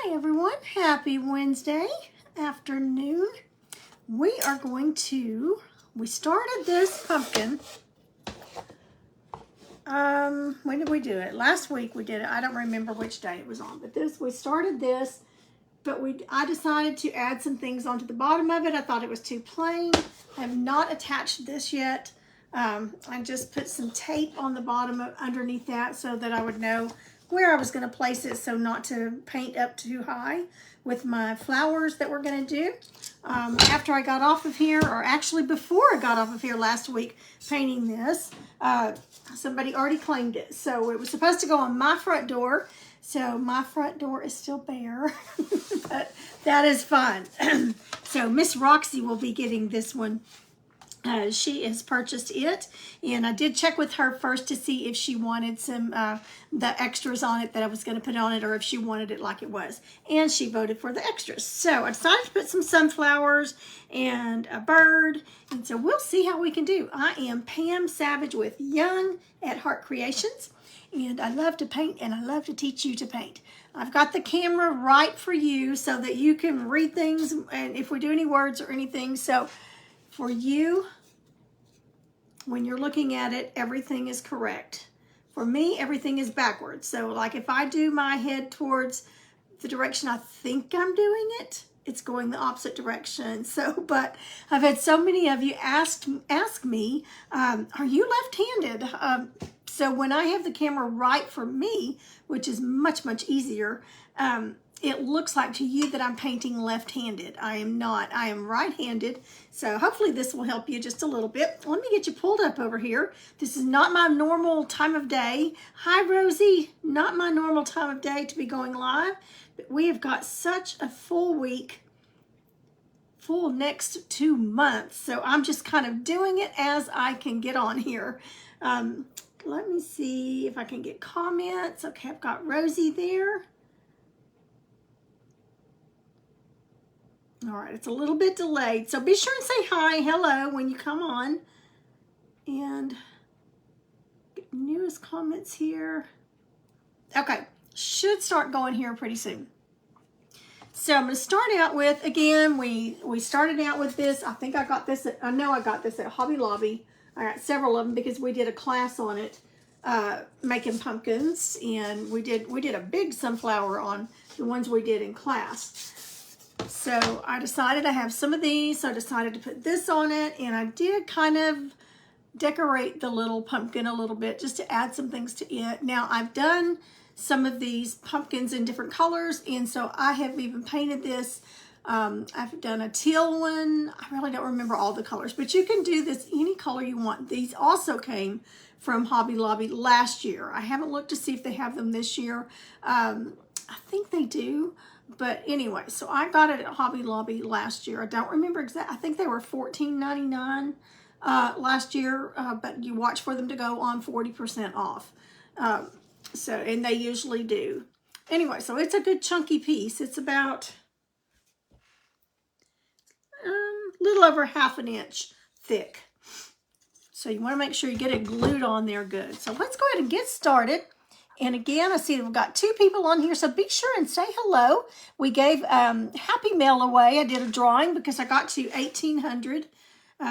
Hi everyone, happy Wednesday afternoon. We started this pumpkin, when did we do it? Last week we did it. I don't remember which day it was on, but we started this, but I decided to add some things onto the bottom of it. I thought it was too plain. I have not attached this yet. I just put some tape on the bottom underneath that so that I would know where I was going to place it, so not to paint up too high with my flowers that we're going to do. After I got off of here, or actually before I got off of here last week painting this, somebody already claimed it. So it was supposed to go on my front door. So my front door is still bare, but that is fun. So Miss Roxy will be getting this one. She has purchased it, and I did check with her first to see if she wanted some the extras on it that I was going to put on it, or if she wanted it like it was, and she voted for the extras. So I decided to put some sunflowers and a bird, and so we'll see how we can do. I am Pam Savage with Young at Heart Creations, and I love to paint, and I love to teach you to paint. I've got the camera right for you so that you can read things, and if we do any words or anything. So for you, when you're looking at it, everything is correct. For me, everything is backwards. So like if I do my head towards the direction I think I'm doing it, it's going the opposite direction. So, but I've had so many of you ask me, are you left-handed? So when I have the camera right for me, which is much, much easier, it looks like to you that I'm painting left-handed. I am not. I am right-handed. So hopefully this will help you just a little bit. Let me get you pulled up over here. This is not my normal time of day. Hi, Rosie. Not my normal time of day to be going live. But we have got such a full week, full next 2 months. So I'm just kind of doing it as I can get on here. Let me see if I can get comments. Okay, I've got Rosie there. All right, it's a little bit delayed, so be sure and say hi, hello when you come on. And get newest comments here. Okay, should start going here pretty soon. So I'm going to start out with, again, we started out with this. I think I got this I know I got this at Hobby Lobby. I got several of them because we did a class on it, making pumpkins, and we did a big sunflower on the ones we did in class. So I decided I have some of these, so I decided to put this on it, and I did kind of decorate the little pumpkin a little bit just to add some things to it. Now I've done some of these pumpkins in different colors, and so I have even painted this. I've done a teal one. I really don't remember all the colors, but you can do this any color you want. These also came from Hobby Lobby last year. I haven't looked to see if they have them this year. I think they do. But anyway, so I got it at Hobby Lobby last year. I don't remember exactly. I think they were $14.99 last year, but you watch for them to go on 40% off. And they usually do. Anyway, so it's a good chunky piece. It's about a little over ½ an inch thick. So you want to make sure you get it glued on there good. So let's go ahead and get started. And again, I see that we've got 2 people on here, so be sure and say hello. We gave Happy Mail away. I did a drawing because I got to 1,800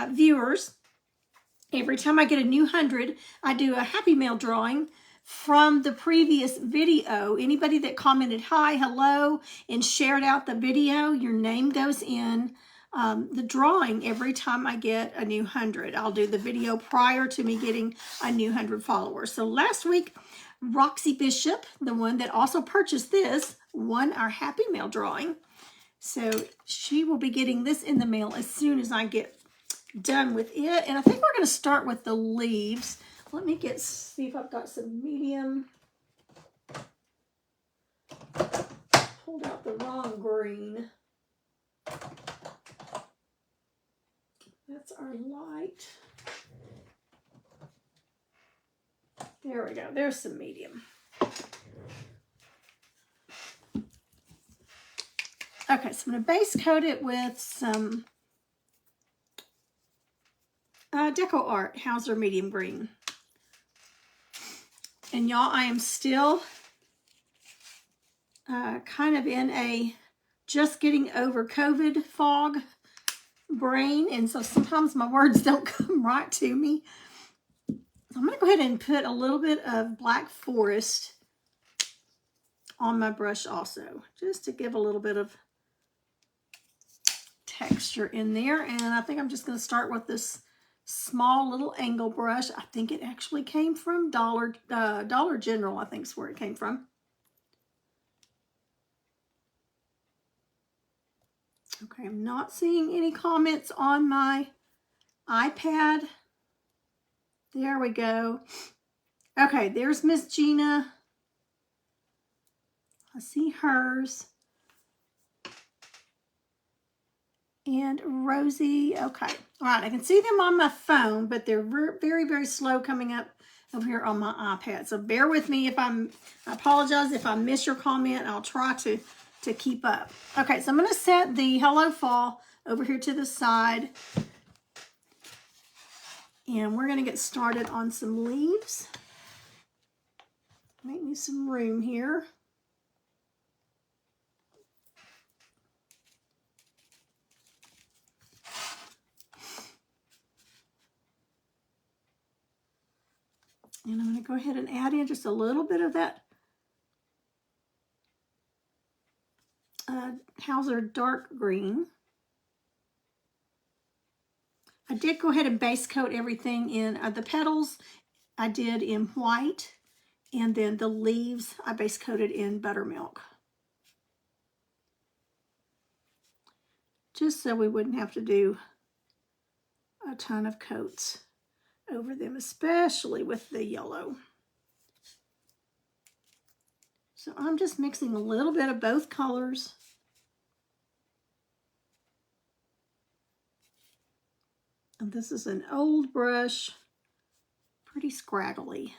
viewers. Every time I get a new 100, I do a Happy Mail drawing from the previous video. Anybody that commented hi, hello, and shared out the video, your name goes in the drawing every time I get a new 100. I'll do the video prior to me getting a new 100 followers. So last week, Roxy Bishop, the one that also purchased this, won our Happy Mail drawing. So she will be getting this in the mail as soon as I get done with it. And I think we're going to start with the leaves. Let me see if I've got some medium. Pulled out the wrong green. That's our light. There we go. There's some medium. Okay, so I'm going to base coat it with some Deco Art Hauser Medium Green. And y'all, I am still kind of in a just getting over COVID fog brain, and so sometimes my words don't come right to me. I'm going to go ahead and put a little bit of Black Forest on my brush also, just to give a little bit of texture in there. And I think I'm just going to start with this small little angle brush. I think it actually came from Dollar General, I think is where it came from. Okay, I'm not seeing any comments on my iPad. There we go. Okay, there's Miss Gina. I see hers. And Rosie. Okay. All right, I can see them on my phone, but they're very, very slow coming up over here on my iPad. So bear with me if I apologize if I miss your comment. I'll try to keep up. Okay, so I'm going to set the Hello Fall over here to the side. And we're going to get started on some leaves. Make me some room here. And I'm going to go ahead and add in just a little bit of that Hauser dark green. I did go ahead and base coat everything in the petals. I did in white, and then the leaves I base coated in buttermilk. Just so we wouldn't have to do a ton of coats over them, especially with the yellow. So I'm just mixing a little bit of both colors. And this is an old brush, pretty scraggly.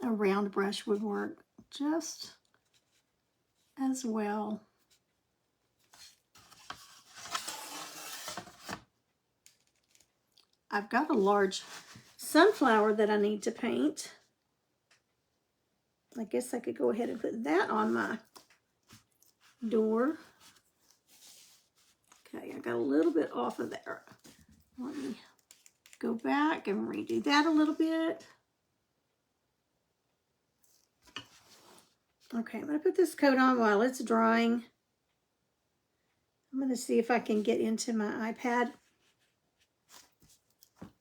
A round brush would work just as well. I've got a large sunflower that I need to paint. I guess I could go ahead and put that on my door. Okay, I got a little bit off of there. Let me go back and redo that a little bit. Okay, I'm going to put this coat on while it's drying. I'm going to see if I can get into my iPad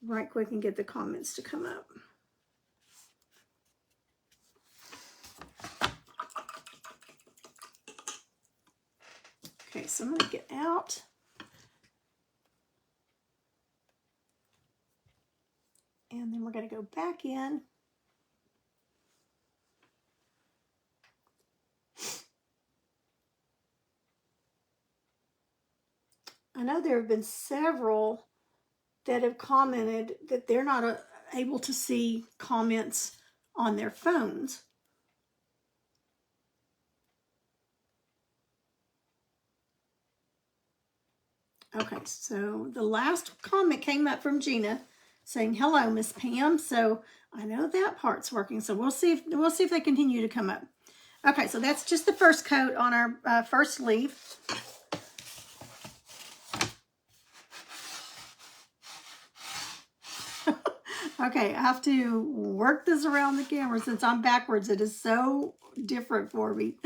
right quick and get the comments to come up. Okay, so I'm going to get out. And then we're going to go back in. I know there have been several that have commented that they're not able to see comments on their phones. Okay, so the last comment came up from Gina saying, "Hello, Miss Pam." So I know that part's working. So we'll see if they continue to come up. Okay, so that's just the first coat on our first leaf. Okay, I have to work this around the camera since I'm backwards. It is so different for me.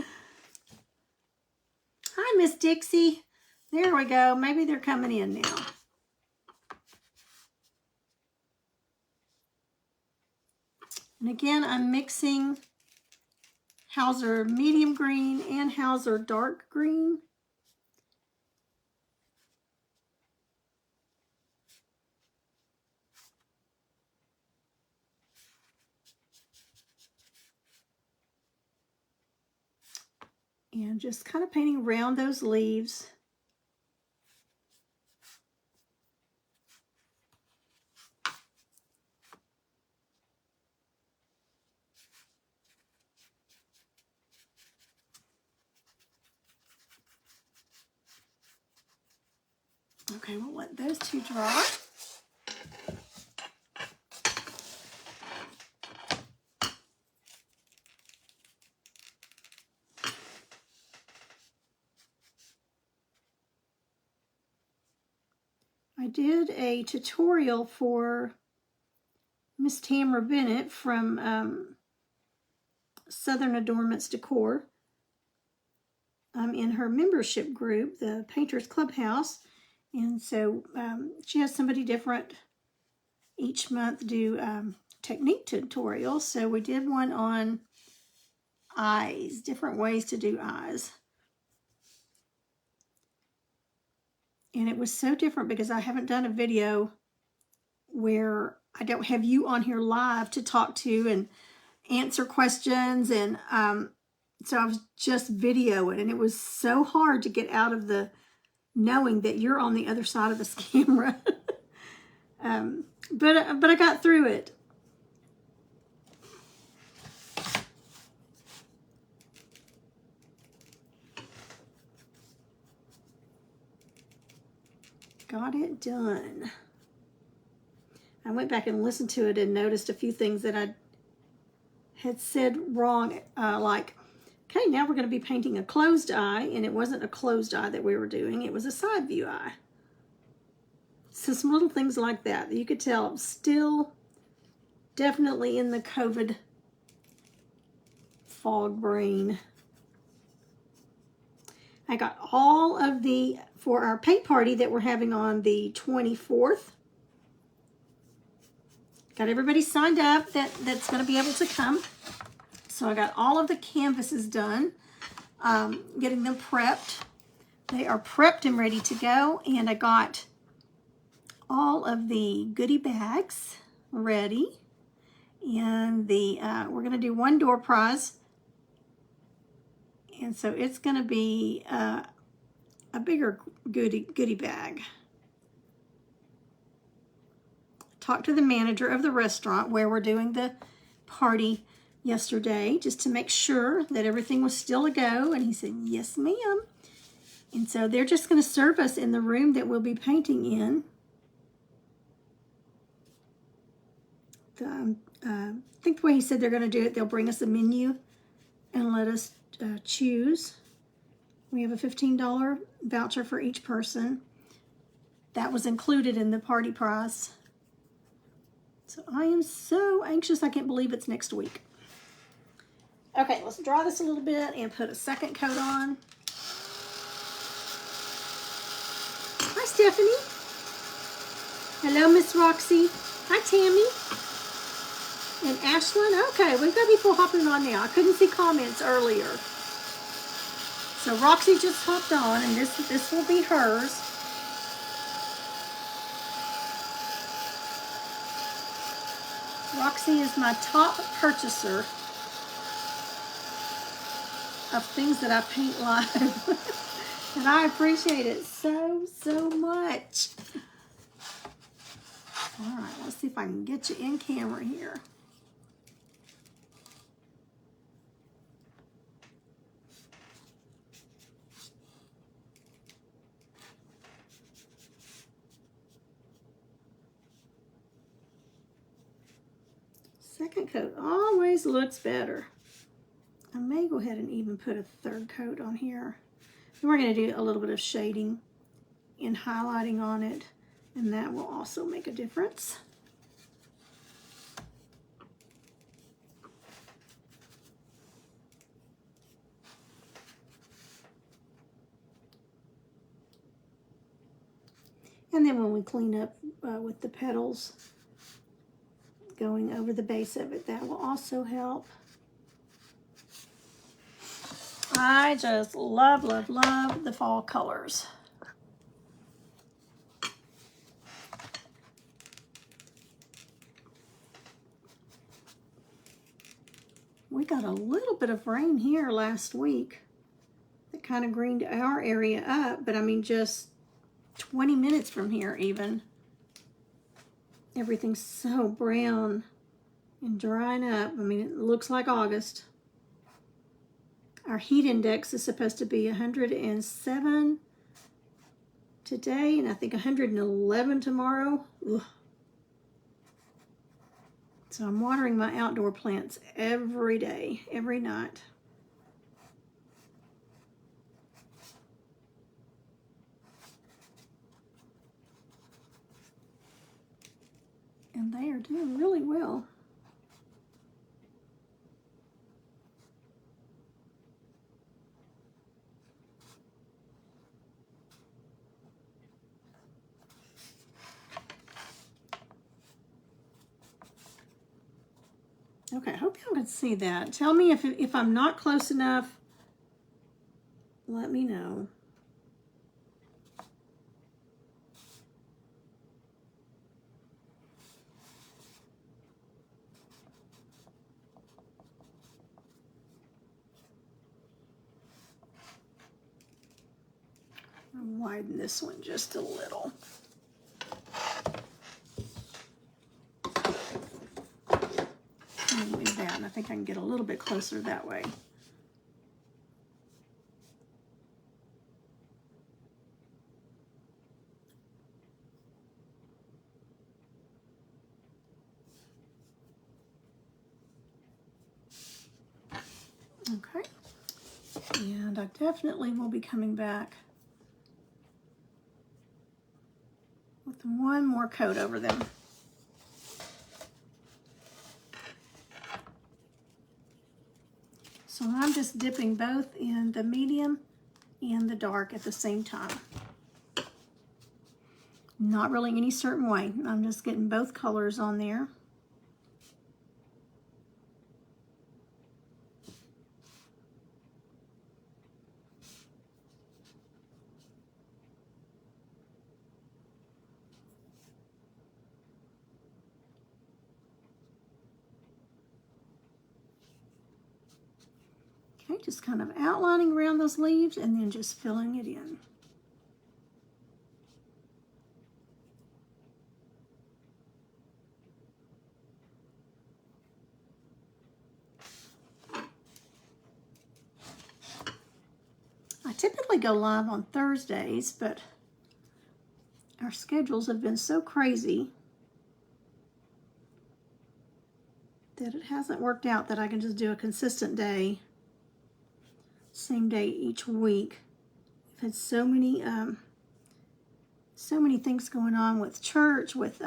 Hi, Miss Dixie. There we go. Maybe they're coming in now. And again, I'm mixing Hauser medium green and Hauser dark green. And just kind of painting around those leaves. Okay, we'll let those two dry. I did a tutorial for Miss Tamara Bennett from Southern Adornments Decor. I'm in her membership group, the Painters Clubhouse, and so she has somebody different each month do technique tutorials. So we did one on eyes, different ways to do eyes. And it was so different because I haven't done a video where I don't have you on here live to talk to and answer questions. And so I was just videoing, and it was so hard to get out of the knowing that you're on the other side of this camera. But I got through it. Got it done. I went back and listened to it and noticed a few things that I had said wrong, like, okay, now we're going to be painting a closed eye, and it wasn't a closed eye that we were doing, it was a side view eye. So some little things like that you could tell I'm still definitely in the COVID fog brain. I got all of the, for our paint party that we're having on the 24th, got everybody signed up that's going to be able to come. So I got all of the canvases done, getting them prepped. They are prepped and ready to go. And I got all of the goodie bags ready. And the we're going to do one door prize. And so it's going to be a bigger goodie bag. Talked to the manager of the restaurant where we're doing the party yesterday just to make sure that everything was still a go, and he said, yes, ma'am. And so they're just going to serve us in the room that we'll be painting in. I think the way he said they're going to do it, they'll bring us a menu and let us choose. We have a $15 voucher for each person. That was included in the party price. So I am so anxious. I can't believe it's next week. Okay, let's dry this a little bit and put a second coat on. Hi, Stephanie. Hello, Miss Roxy. Hi, Tammy. And Ashlyn. Okay, we've got people hopping on now. I couldn't see comments earlier. So Roxy just hopped on, and this will be hers. Roxy is my top purchaser of things that I paint live. And I appreciate it so, so much. All right, let's see if I can get you in camera here. Second coat always looks better. I may go ahead and even put a third coat on here. And we're going to do a little bit of shading and highlighting on it, and that will also make a difference. And then when we clean up with the petals going over the base of it, that will also help. I just love, love, love the fall colors. We got a little bit of rain here last week that kind of greened our area up, but I mean just 20 minutes from here even. Everything's so brown and drying up. I mean, it looks like August. Our heat index is supposed to be 107 today, and I think 111 tomorrow. Ugh. So I'm watering my outdoor plants every day, every night. And they are doing really well. Okay, I hope y'all can see that. Tell me if I'm not close enough. Let me know. I'll widen this one just a little. Leave that, and I think I can get a little bit closer that way. Okay, and I definitely will be coming back with one more coat over them. So I'm just dipping both in the medium and the dark at the same time. Not really any certain way. I'm just getting both colors on there. Okay, just kind of outlining around those leaves and then just filling it in. I typically go live on Thursdays, but our schedules have been so crazy that it hasn't worked out that I can just do a consistent day, same day each week. I've had so many things going on with church, with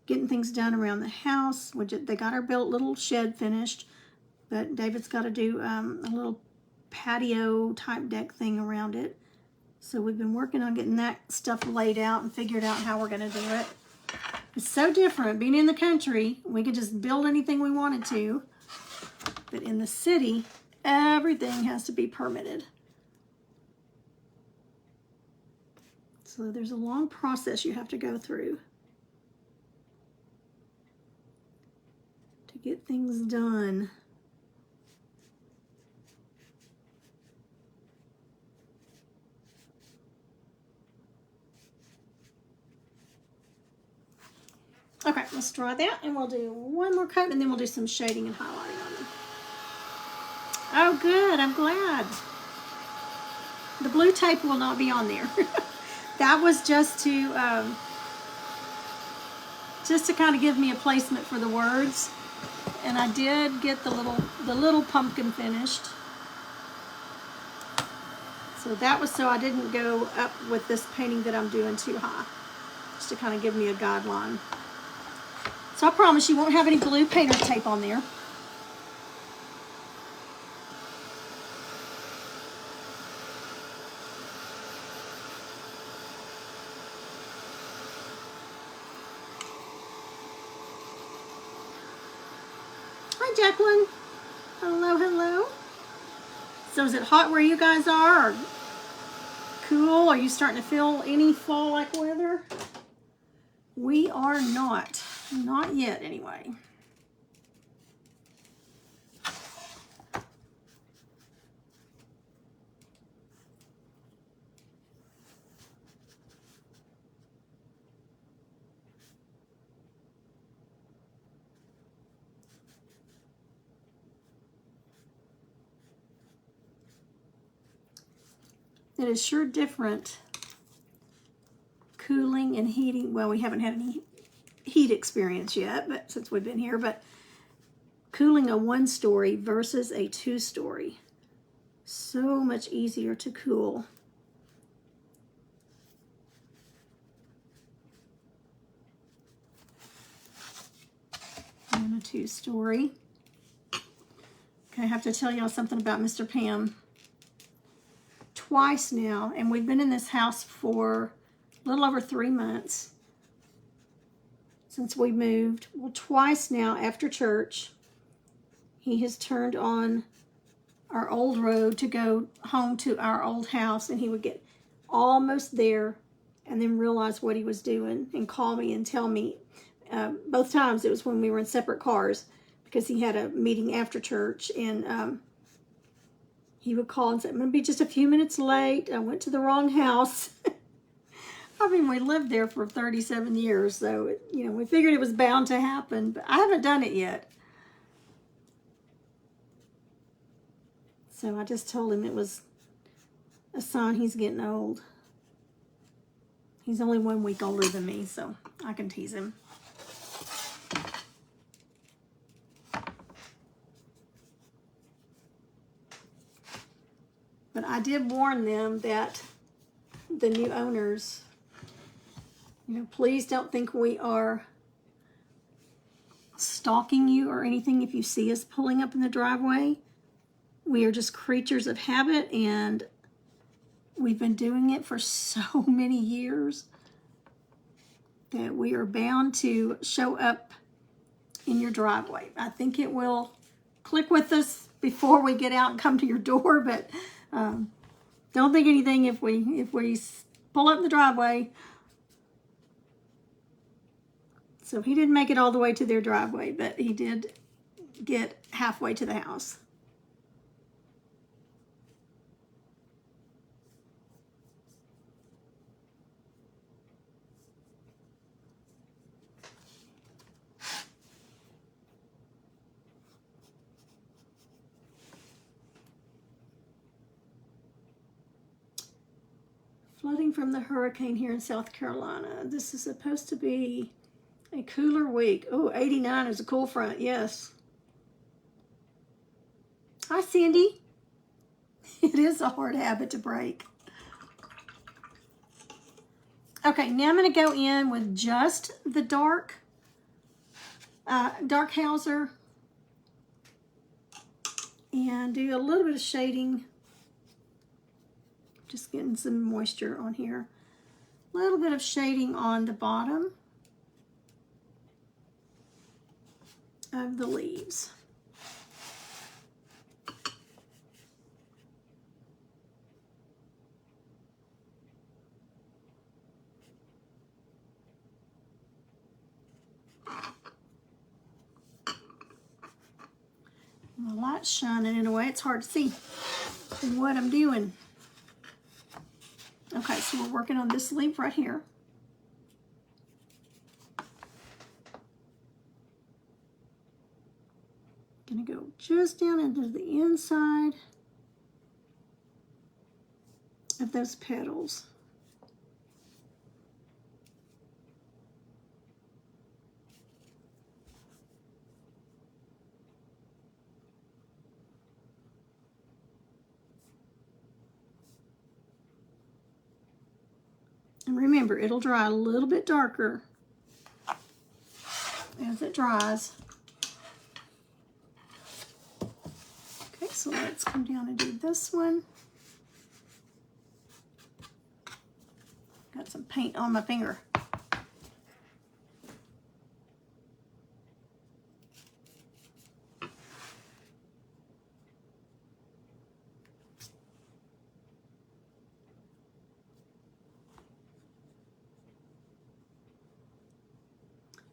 getting things done around the house. They got our little shed finished, but David's got to do a little patio type deck thing around it. So we've been working on getting that stuff laid out and figured out how we're going to do it. It's so different being in the country. We could just build anything we wanted to, but in the city, everything has to be permitted. So there's a long process you have to go through to get things done. Okay, let's dry that, and we'll do one more coat, and then we'll do some shading and highlighting on them. Oh, good. I'm glad. The blue tape will not be on there. That was just to kind of give me a placement for the words, and I did get the little pumpkin finished. So that was so I didn't go up with this painting that I'm doing too high, just to kind of give me a guideline. So I promise you won't have any blue painter's tape on there. Hi, Jacqueline. Hello, hello. So is it hot where you guys are, or cool? Are you starting to feel any fall-like weather? We are not. Not yet, anyway. It is sure different cooling and heating. Well, we haven't had any heat experience yet, but since we've been here, but cooling a 1-story versus a 2-story. So much easier to cool. a two-story. Okay, I have to tell y'all something about Mr. Pam. Twice now, and we've been in this house for a little over 3 months since we moved. Well, twice now after church, he has turned on our old road to go home to our old house, and he would get almost there and then realize what he was doing and call me and tell me. Both times it was when we were in separate cars because he had a meeting after church, and he would call and say, I'm going to be just a few minutes late. I went to the wrong house. I mean, we lived there for 37 years, so, we figured it was bound to happen, but I haven't done it yet. So I just told him it was a sign he's getting old. He's only 1 week older than me, so I can tease him. But I did warn them that the new owners, please don't think we are stalking you or anything if you see us pulling up in the driveway. We are just creatures of habit, and we've been doing it for so many years that we are bound to show up in your driveway. I think it will click with us before we get out and come to your door, but don't think anything if we pull up in the driveway. So he didn't make it all the way to their driveway, but he did get halfway to the house. Flooding from the hurricane here in South Carolina. This is supposed to be a cooler week. Oh, 89 is a cool front, yes. Hi, Cindy. It is a hard habit to break. Okay, now I'm going to go in with just the dark Hauser and do a little bit of shading. Just getting some moisture on here. A little bit of shading on the bottom of the leaves. The light's shining in a way it's hard to see what I'm doing. Okay, so we're working on this leaf right here. Gonna go just down into the inside of those petals. And remember, it'll dry a little bit darker as it dries. Okay, so let's come down and do this one. Got some paint on my finger.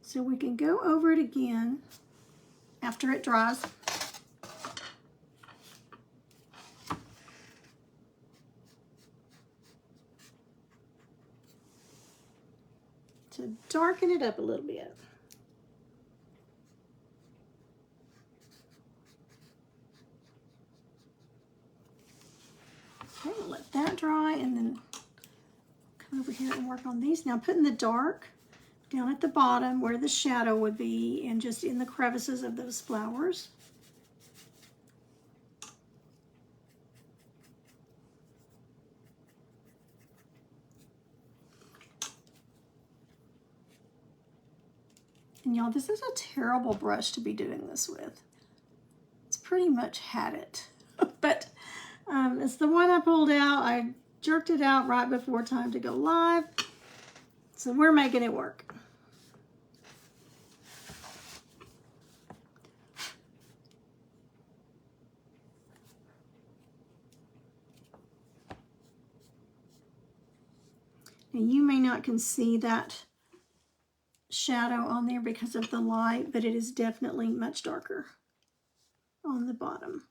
So we can go over it again after it dries. To darken it up a little bit. Okay, let that dry and then come over here and work on these. Now putting the dark down at the bottom where the shadow would be and just in the crevices of those flowers. And y'all, this is a terrible brush to be doing this with. It's pretty much had it. But it's the one I pulled out. I jerked it out right before time to go live. So we're making it work. And you may not can see that shadow on there because of the light, but it is definitely much darker on the bottom.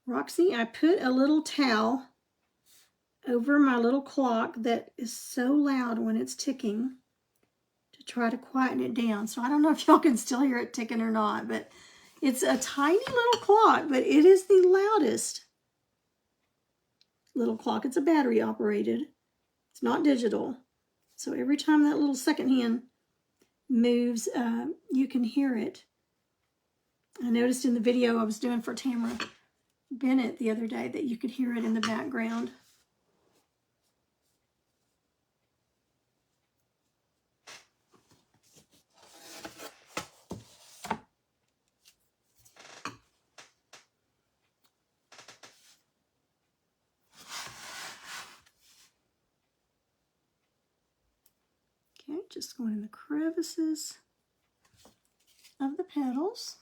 Roxy, I put a little towel over my little clock that is so loud when it's ticking to try to quieten it down. So I don't know if y'all can still hear it ticking or not, but it's a tiny little clock, but it is the loudest little clock. It's a battery operated. It's not digital. So every time that little second hand moves, you can hear it. I noticed in the video I was doing for Tamara Bennett the other day that you could hear it in the background. Okay, just going in the crevices of the petals.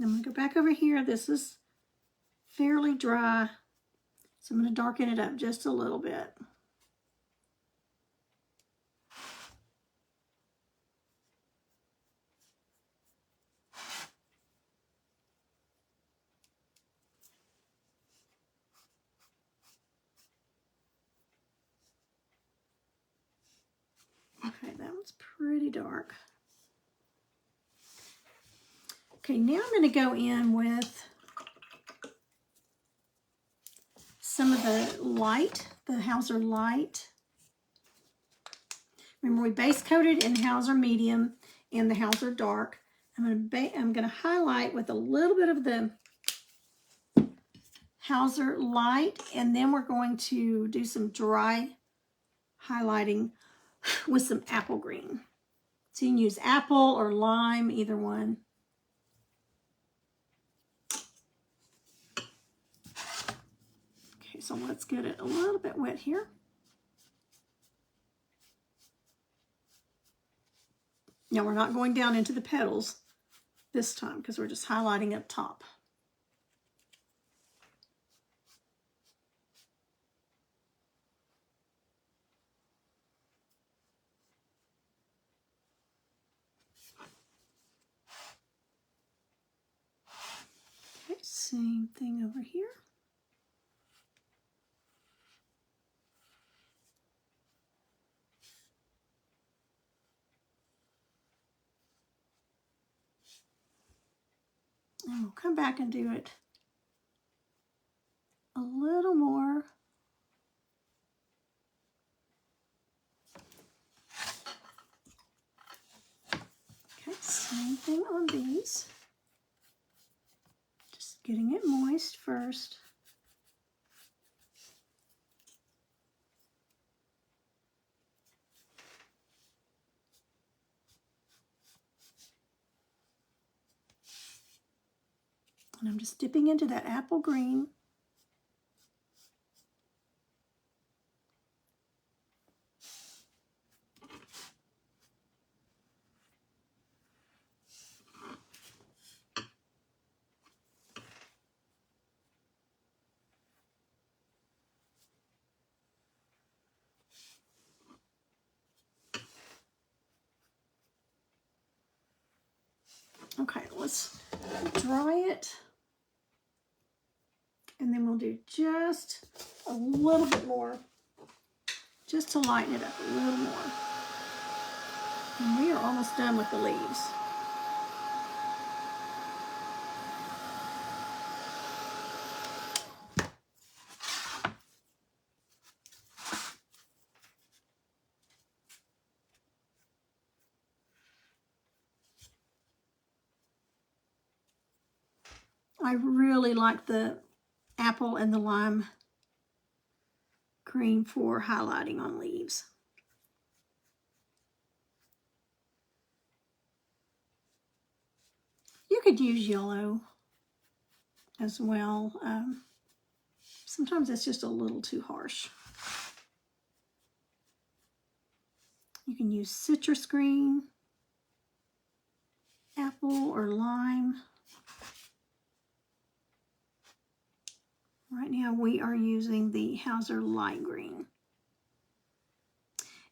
I'm going to go back over here. This is fairly dry, so I'm going to darken it up just a little bit. Okay, that one's pretty dark. Okay, now I'm going to go in with some of the light, the Hauser Light. Remember, we base coated in Hauser Medium and the Hauser Dark. I'm going to highlight with a little bit of the Hauser Light, and then we're going to do some dry highlighting with some apple green. So you can use apple or lime, either one. Okay, so let's get it a little bit wet here. Now we're not going down into the petals this time because we're just highlighting up top. Okay, same thing over here. And we'll come back and do it a little more. Okay, same thing on these. Just getting it moist first. And I'm just dipping into that apple green. Okay, let's dry it. And then we'll do just a little bit more, just to lighten it up a little more. And we are almost done with the leaves. I really like the apple and the lime green for highlighting on leaves. You could use yellow as well. Sometimes it's just a little too harsh. You can use citrus green, apple or lime. Right now we are using the Hauser light green.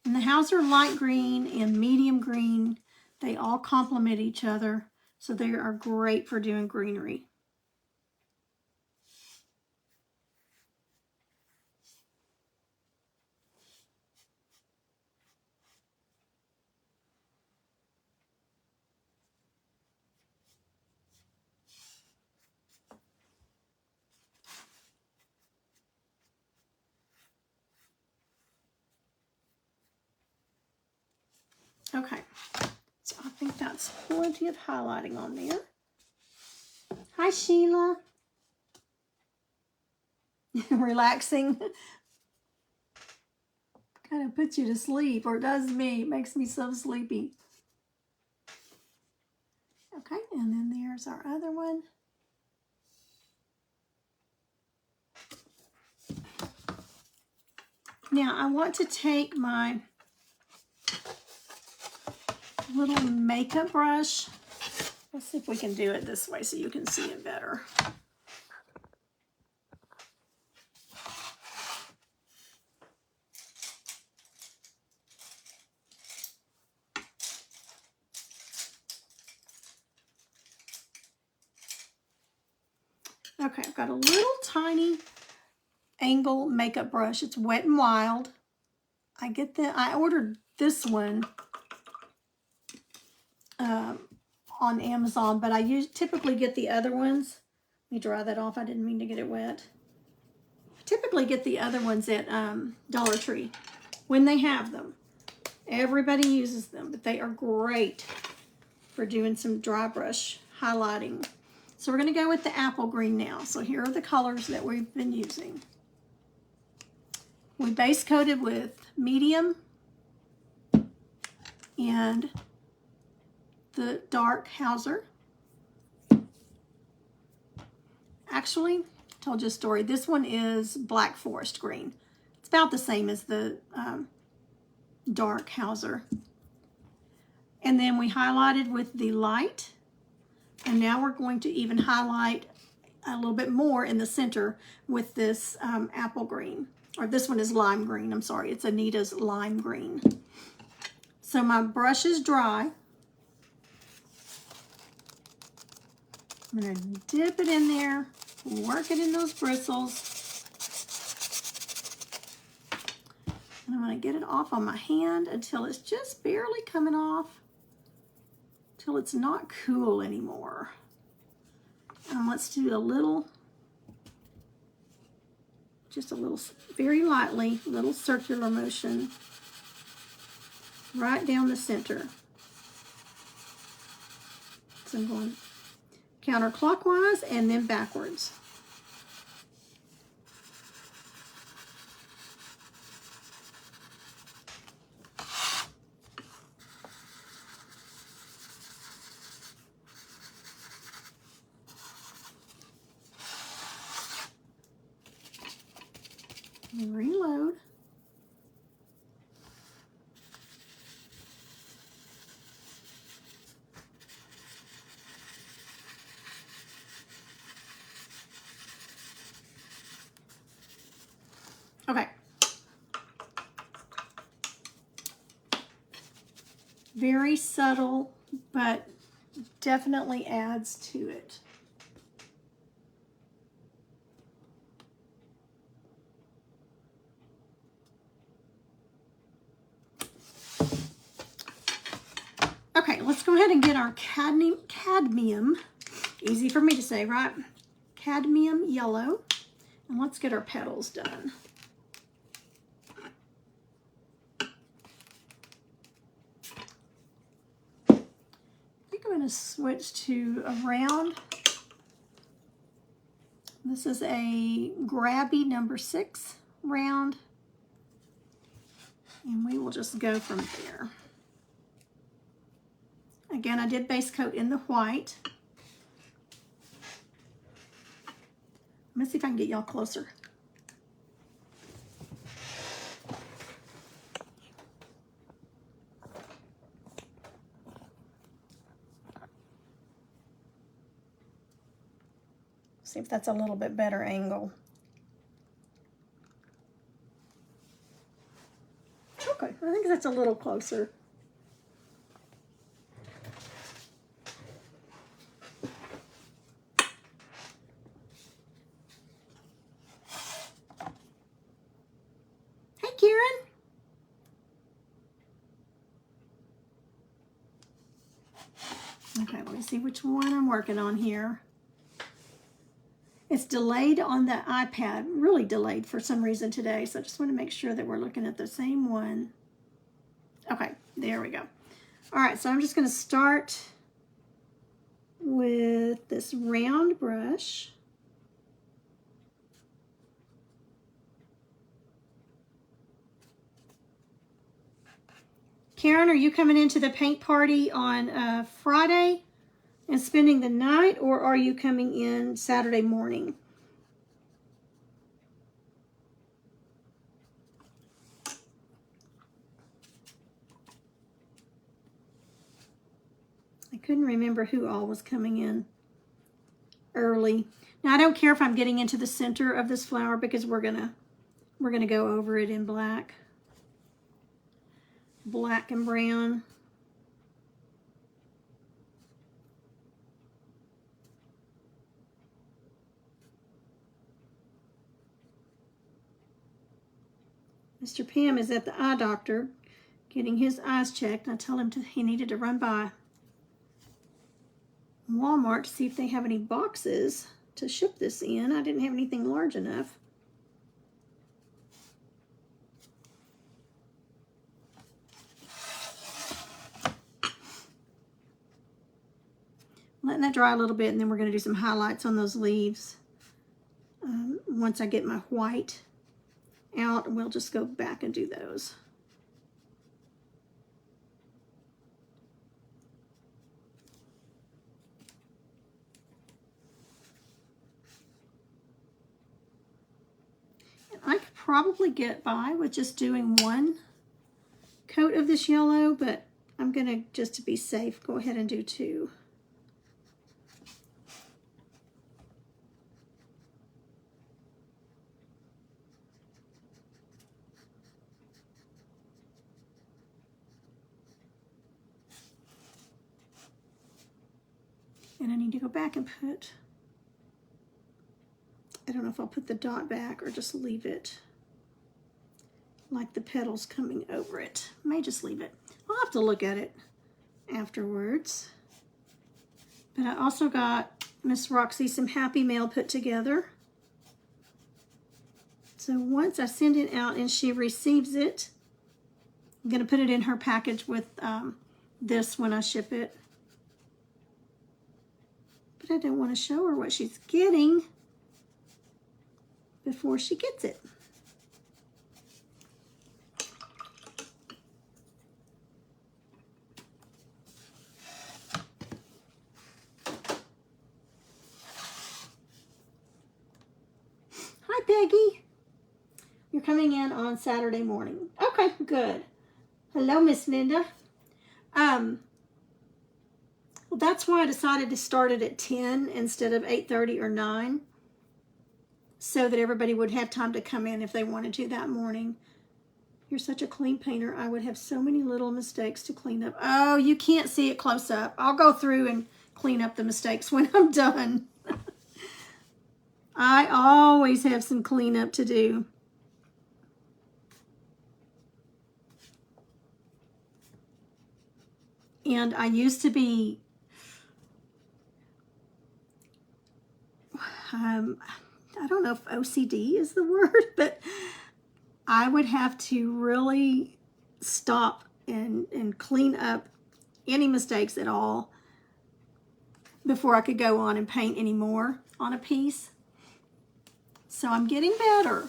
And the Hauser light green and medium green, they all complement each other, so they are great for doing greenery. Okay, so I think that's plenty of highlighting on there. Hi, Sheila. Relaxing. Kind of puts you to sleep, or it does me. It makes me so sleepy. Okay, and then there's our other one. Now I want to take my little makeup brush. Let's see if we can do it this way so you can see it better. Okay, I've got a little tiny angle makeup brush. It's Wet n Wild. I ordered this one on Amazon, but I typically get the other ones. Let me dry that off. I didn't mean to get it wet. I typically get the other ones at Dollar Tree when they have them. Everybody uses them, but they are great for doing some dry brush highlighting. So we're going to go with the apple green now. So here are the colors that we've been using. We base coated with medium and the dark Hauser. Actually, told you a story. This one is Black Forest green. It's about the same as the dark Hauser. And then we highlighted with the light. And now we're going to even highlight a little bit more in the center with this apple green. Or this one is lime green. I'm sorry. It's Anita's lime green. So my brush is dry. I'm going to dip it in there, work it in those bristles. And I'm going to get it off on my hand until it's just barely coming off, till it's not cool anymore. And let's do a little, just a little, very lightly, little circular motion right down the center. So I'm going counterclockwise and then backwards. And reload. Okay. Very subtle, but definitely adds to it. Okay, let's go ahead and get our cadmium, easy for me to say, right? Cadmium yellow, and let's get our petals done. I think I'm going to switch to a round This is a Grabby number 6 round, and we will just go from there. Again, I did base coat in the white. Let me see if I can get y'all closer. See if that's a little bit better angle. Okay, I think that's a little closer. Hey, Karen. Okay, let me see which one I'm working on here. It's delayed on the iPad, really delayed for some reason today, so I just want to make sure that we're looking at the same one. Okay, there we go. All right, so I'm just going to start with this round brush. Karen, are you coming into the paint party on Friday and spending the night, or are you coming in Saturday morning? I couldn't remember who all was coming in early. Now I don't care if I'm getting into the center of this flower because we're gonna go over it in black and brown. Mr. Pam is at the eye doctor getting his eyes checked. I told him he needed to run by Walmart to see if they have any boxes to ship this in. I didn't have anything large enough. Letting that dry a little bit, and then we're going to do some highlights on those leaves. Once I get my white out, we'll just go back and do those. And I could probably get by with just doing one coat of this yellow, but I'm going to, just to be safe, go ahead and do 2. And I need to go back and put, I don't know if I'll put the dot back or just leave it like the petals coming over it. May just leave it. I'll have to look at it afterwards. But I also got Miss Roxy some Happy Mail put together. So once I send it out and she receives it, I'm going to put it in her package with this when I ship it. But I don't want to show her what she's getting before she gets it. Hi, Peggy. You're coming in on Saturday morning. Okay, good. Hello, Miss Linda. Well, that's why I decided to start it at 10 instead of 8:30 or 9, so that everybody would have time to come in if they wanted to that morning. You're such a clean painter. I would have so many little mistakes to clean up. Oh, you can't see it close up. I'll go through and clean up the mistakes when I'm done. I always have some cleanup to do. And I used to be, I don't know if OCD is the word, but I would have to really stop and clean up any mistakes at all before I could go on and paint any more on a piece. So I'm getting better.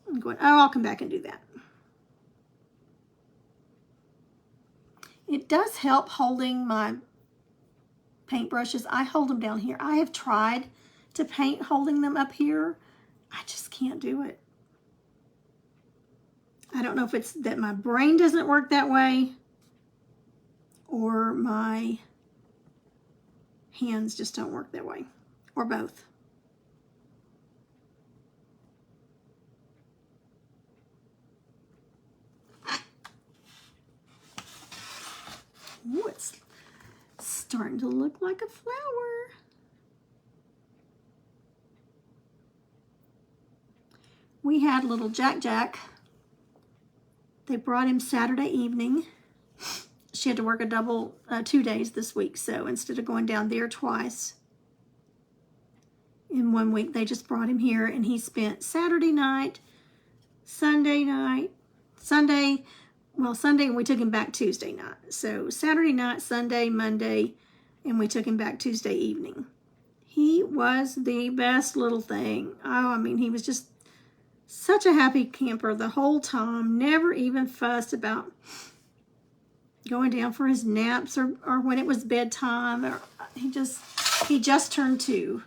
I'm going, oh, I'll come back and do that. It does help holding my paintbrushes. I hold them down here. I have tried to paint holding them up here. I just can't do it. I don't know if it's that my brain doesn't work that way or my hands just don't work that way, or both. Ooh, it's starting to look like a flower. We had little Jack Jack. They brought him Saturday evening. She had to work a double 2 days this week, so instead of going down there twice in 1 week, they just brought him here, and he spent Saturday night, Sunday, and we took him back Tuesday night. So Saturday night, Sunday, Monday, and we took him back Tuesday evening. He was the best little thing. Oh, I mean, he was just such a happy camper the whole time, never even fussed about going down for his naps or when it was bedtime. Or he just turned 2.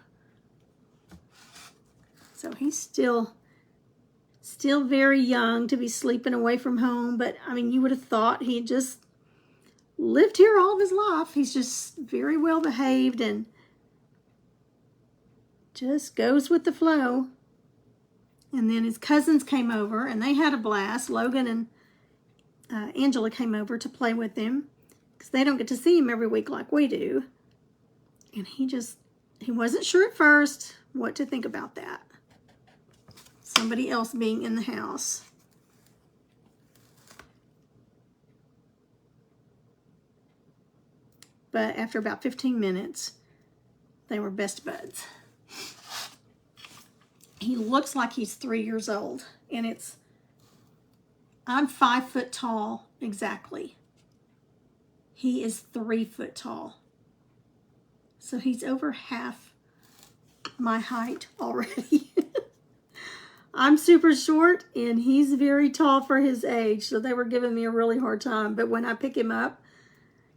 So he's still very young to be sleeping away from home, but I mean, you would have thought he just lived here all of his life. He's just very well behaved and just goes with the flow. And then his cousins came over and they had a blast. Logan and Angela came over to play with him because they don't get to see him every week like we do. And he wasn't sure at first what to think about that. Somebody else being in the house. But after about 15 minutes, they were best buds. He looks like he's 3 years old, and I'm 5 foot tall exactly. He is 3 foot tall. So he's over half my height already. I'm super short, and he's very tall for his age, so they were giving me a really hard time. But when I pick him up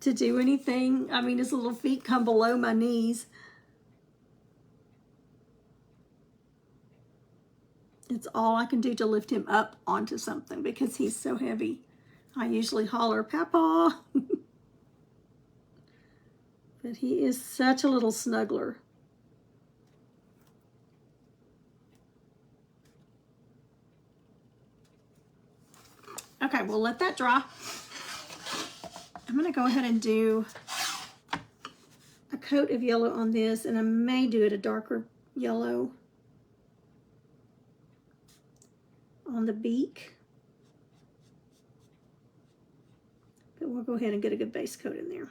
to do anything, I mean, his little feet come below my knees. It's all I can do to lift him up onto something because he's so heavy. I usually holler, Papa. But he is such a little snuggler. Okay, we'll let that dry. I'm going to go ahead and do a coat of yellow on this, and I may do it a darker yellow on the beak. But we'll go ahead and get a good base coat in there.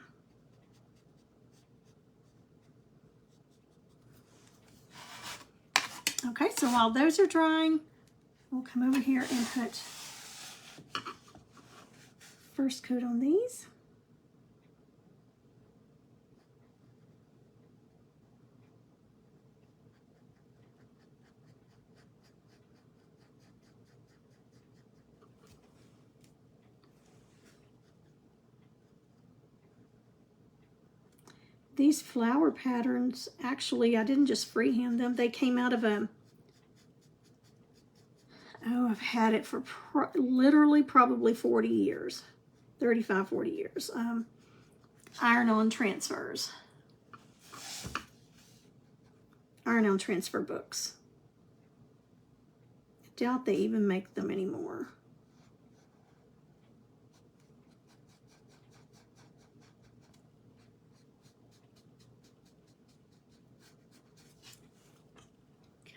Okay, so while those are drying, we'll come over here and put first coat on these. These flower patterns, actually, I didn't just freehand them. They came out of I've had it for literally probably 40 years. 35, 40 years. Iron-on transfers. Iron-on transfer books. I doubt they even make them anymore.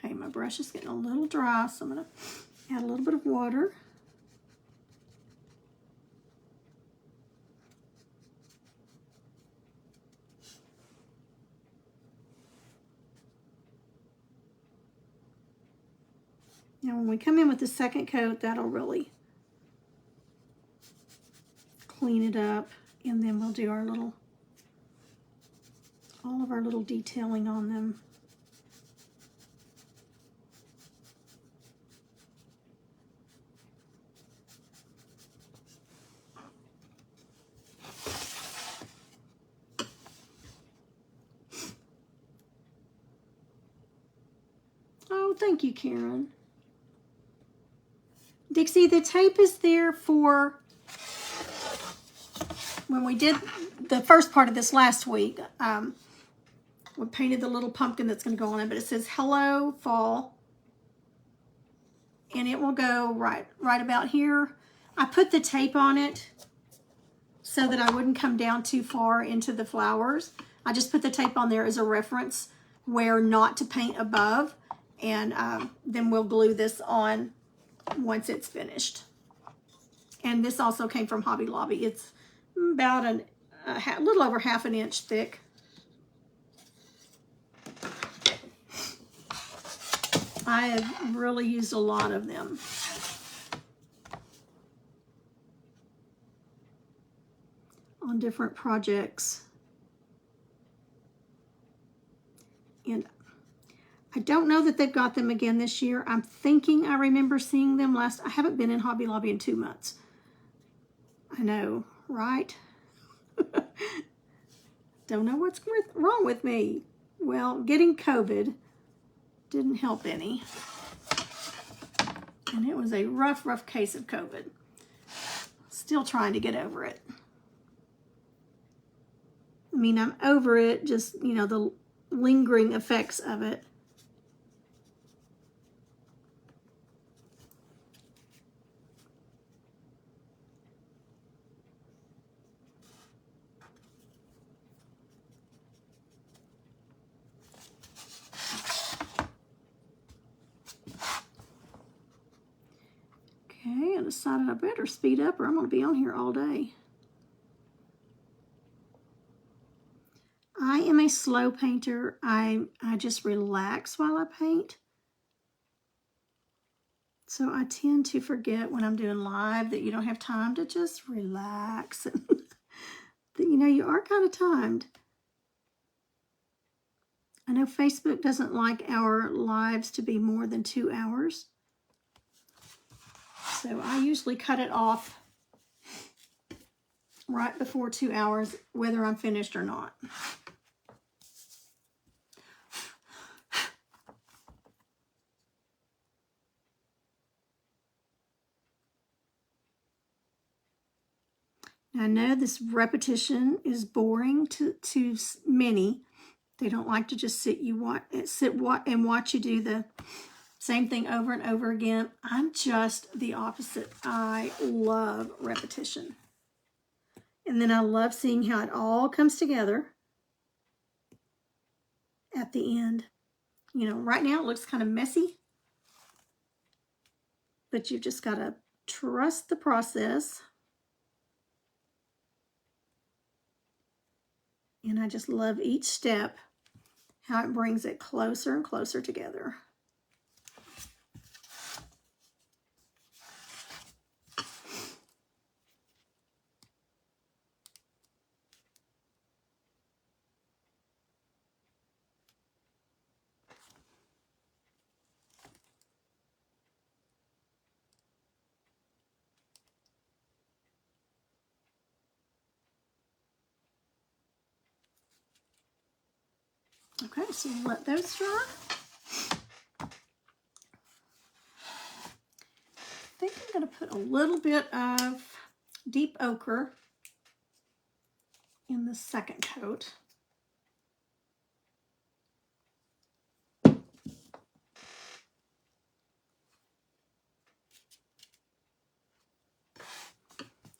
Okay, my brush is getting a little dry, so I'm going to add a little bit of water. Now when we come in with the second coat, that'll really clean it up, and then we'll do all of our little detailing on them. thank you, Karen. Dixie, the tape is there for when we did the first part of this last week. We painted the little pumpkin that's going to go on it, but it says Hello Fall. And it will go right about here. I put the tape on it so that I wouldn't come down too far into the flowers. I just put the tape on there as a reference where not to paint above. And then we'll glue this on once it's finished. And this also came from Hobby Lobby. It's about a little over ½ an inch thick. I have really used a lot of them. On different projects. And I don't know that they've got them again this year. I'm thinking I remember seeing them last. I haven't been in Hobby Lobby in 2 months. I know, right? Don't know what's wrong with me. Well, getting COVID didn't help any. And it was a rough case of COVID. Still trying to get over it. I mean, I'm over it, just, you know, the lingering effects of it. Okay, I decided I better speed up or I'm going to be on here all day. I am a slow painter. I just relax while I paint. So I tend to forget when I'm doing live that you don't have time to just relax. And that, you know, you are kind of timed. I know Facebook doesn't like our lives to be more than 2 hours. So I usually cut it off right before 2 hours, whether I'm finished or not. I know this repetition is boring to many. They don't like to just sit and watch you do the same thing over and over again. I'm just the opposite. I love repetition. And then I love seeing how it all comes together at the end. You know, right now it looks kind of messy, but you've just got to trust the process. And I just love each step, how it brings it closer and closer together. Okay, so we'll let those dry. I think I'm going to put a little bit of deep ochre in the second coat.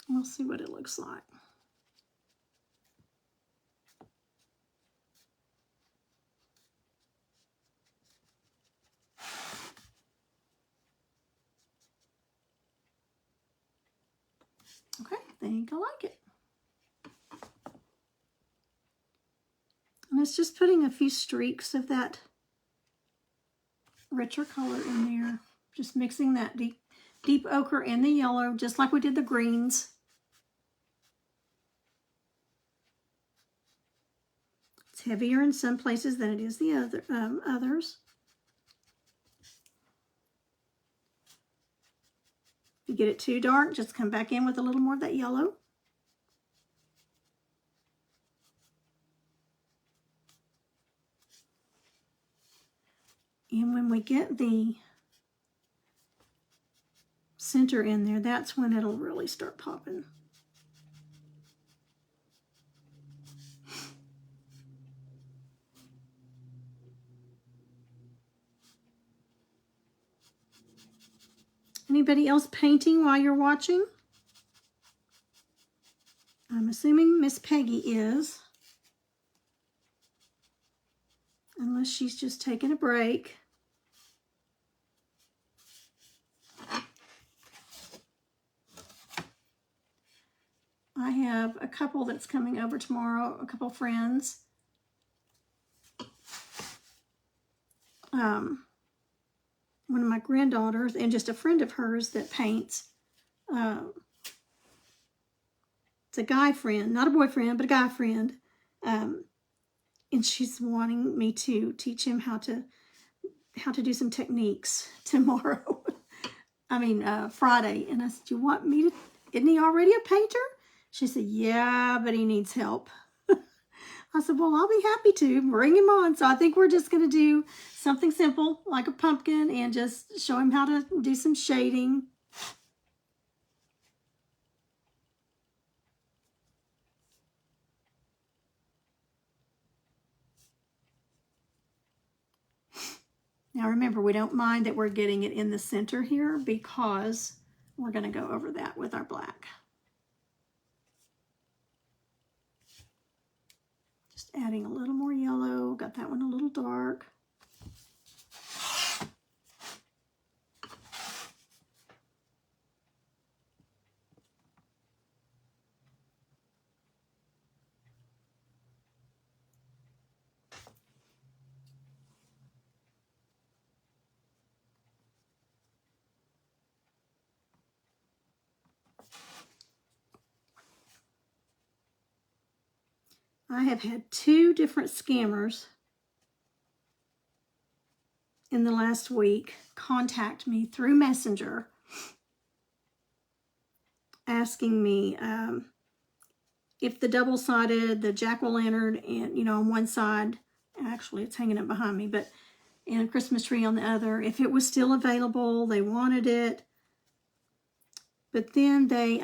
We'll see what it looks like. Okay, I think I like it. And it's just putting a few streaks of that richer color in there. Just mixing that deep ochre and the yellow, just like we did the greens. It's heavier in some places than it is the others. If you get it too dark, just come back in with a little more of that yellow. And when we get the center in there, that's when it'll really start popping. Anybody else painting while you're watching? I'm assuming Miss Peggy is. Unless she's just taking a break. I have a couple that's coming over tomorrow, a couple friends. One of my granddaughters and just a friend of hers that paints. It's a guy friend, not a boyfriend, but a guy friend. And she's wanting me to teach him how to do some techniques tomorrow. I mean, Friday. And I said, you want me to, isn't he already a painter? She said, yeah, but he needs help. I said, well, I'll be happy to bring him on. So I think we're just going to do something simple like a pumpkin and just show him how to do some shading. Now remember, we don't mind that we're getting it in the center here because we're going to go over that with our black. Just adding a little more yellow. Got that one a little dark. I have had 2 different scammers in the last week contact me through Messenger asking me if the double-sided, the jack-o'-lantern, and, you know, on one side, actually it's hanging up behind me, but and a Christmas tree on the other, if it was still available, they wanted it. But then they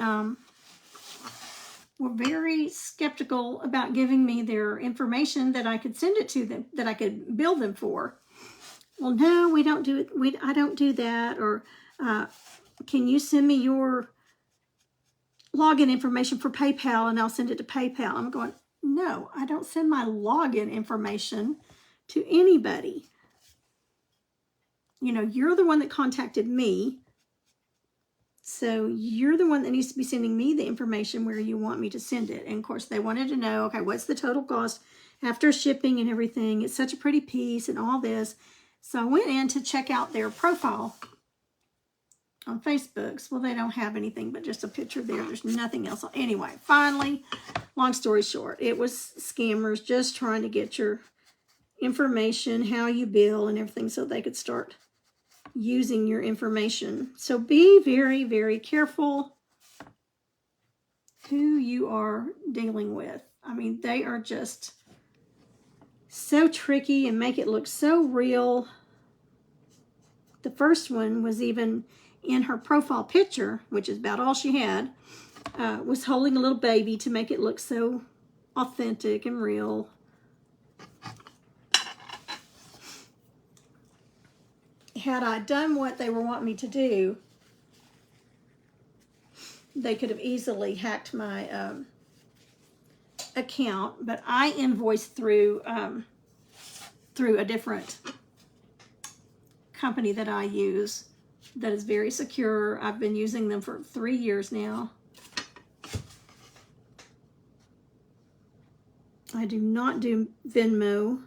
were very skeptical about giving me their information that I could send it to them, that I could bill them for. Well, no, we don't do it. I don't do that. Or can you send me your login information for PayPal and I'll send it to PayPal? I'm going, no, I don't send my login information to anybody. You know, you're the one that contacted me. So you're the one that needs to be sending me the information where you want me to send it. And of course they wanted to know, okay, what's the total cost after shipping and everything? It's such a pretty piece and all this. So I went in to check out their profile on Facebook. Well, they don't have anything but just a picture there. There's nothing else. Anyway, finally, long story short, it was scammers just trying to get your information, how you bill and everything so they could start using your information. So be very, very careful who you are dealing with. I mean, they are just so tricky and make it look so real. The first one was even in her profile picture, which is about all she had, was holding a little baby to make it look so authentic and real. Had I done what they were wanting me to do, they could have easily hacked my account, but I invoiced through a different company that I use that is very secure. I've been using them for 3 years now. I do not do Venmo.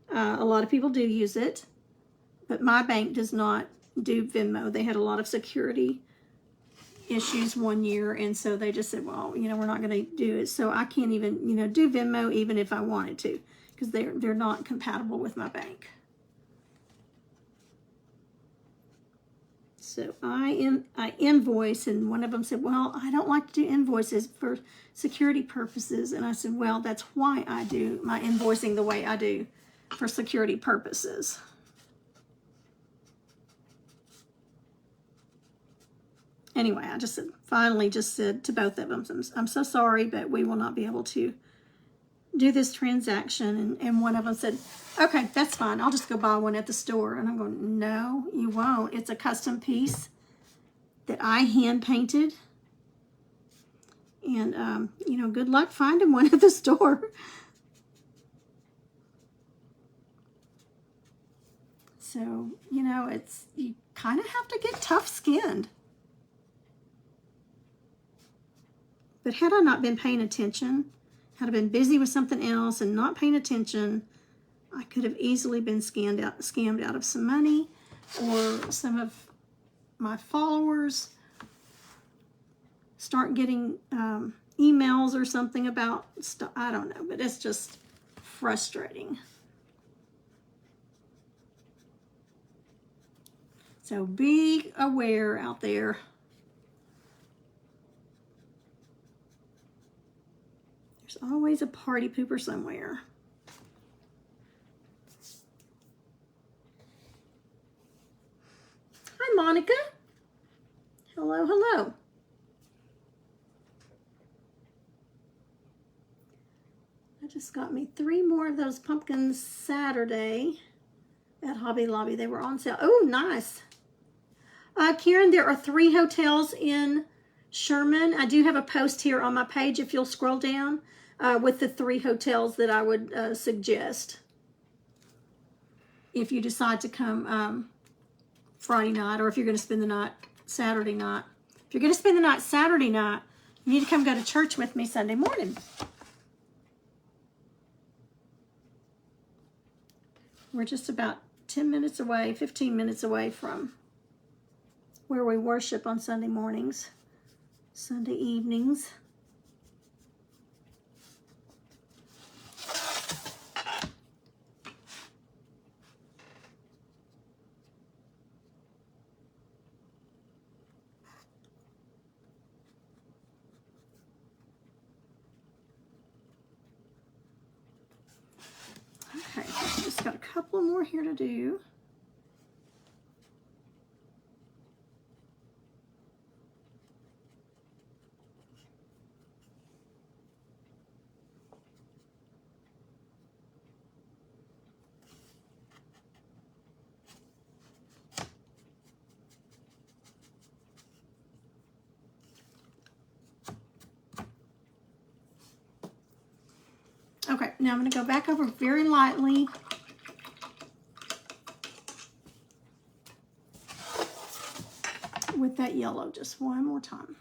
A lot of people do use it. But my bank does not do Venmo. They had a lot of security issues one year, and so they just said, well, you know, we're not going to do it. So I can't even, you know, do Venmo even if I wanted to, because they're not compatible with my bank. So I invoice, and one of them said, well, I don't like to do invoices for security purposes. And I said, well, that's why I do my invoicing the way I do, for security purposes. anyway, I just finally just said to both of them, I'm so sorry, but we will not be able to do this transaction. And one of them said, okay, that's fine. I'll just go buy one at the store. And I'm going, no, you won't. It's a custom piece that I hand painted. And, you know, good luck finding one at the store. So, you know, you kind of have to get tough-skinned. But had I not been paying attention, had I been busy with something else and not paying attention, I could have easily been scammed out of some money, or some of my followers start getting emails or something about stuff. I don't know, but it's just frustrating. So be aware out there. There's always a party pooper somewhere. Hi, Monica. Hello, hello. I just got me 3 more of those pumpkins Saturday at Hobby Lobby. They were on sale. Oh, nice. Karen, there are 3 hotels in Sherman. I do have a post here on my page, if you'll scroll down, with the 3 hotels that I would suggest if you decide to come Friday night, or if you're going to spend the night Saturday night. If you're going to spend the night Saturday night, you need to come go to church with me Sunday morning. We're just about 10 minutes away, 15 minutes away from where we worship on Sunday mornings, Sunday evenings. Okay, just got a couple more here to do. Okay, now I'm going to go back over very lightly. With that yellow just one more time.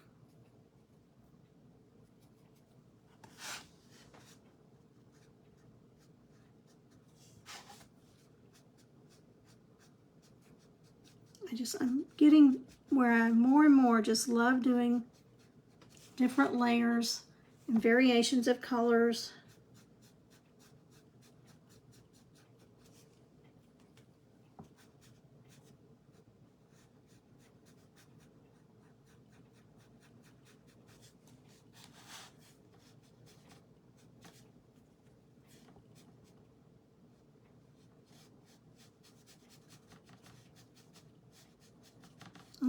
I'm getting where I more and more just love doing different layers and variations of colors.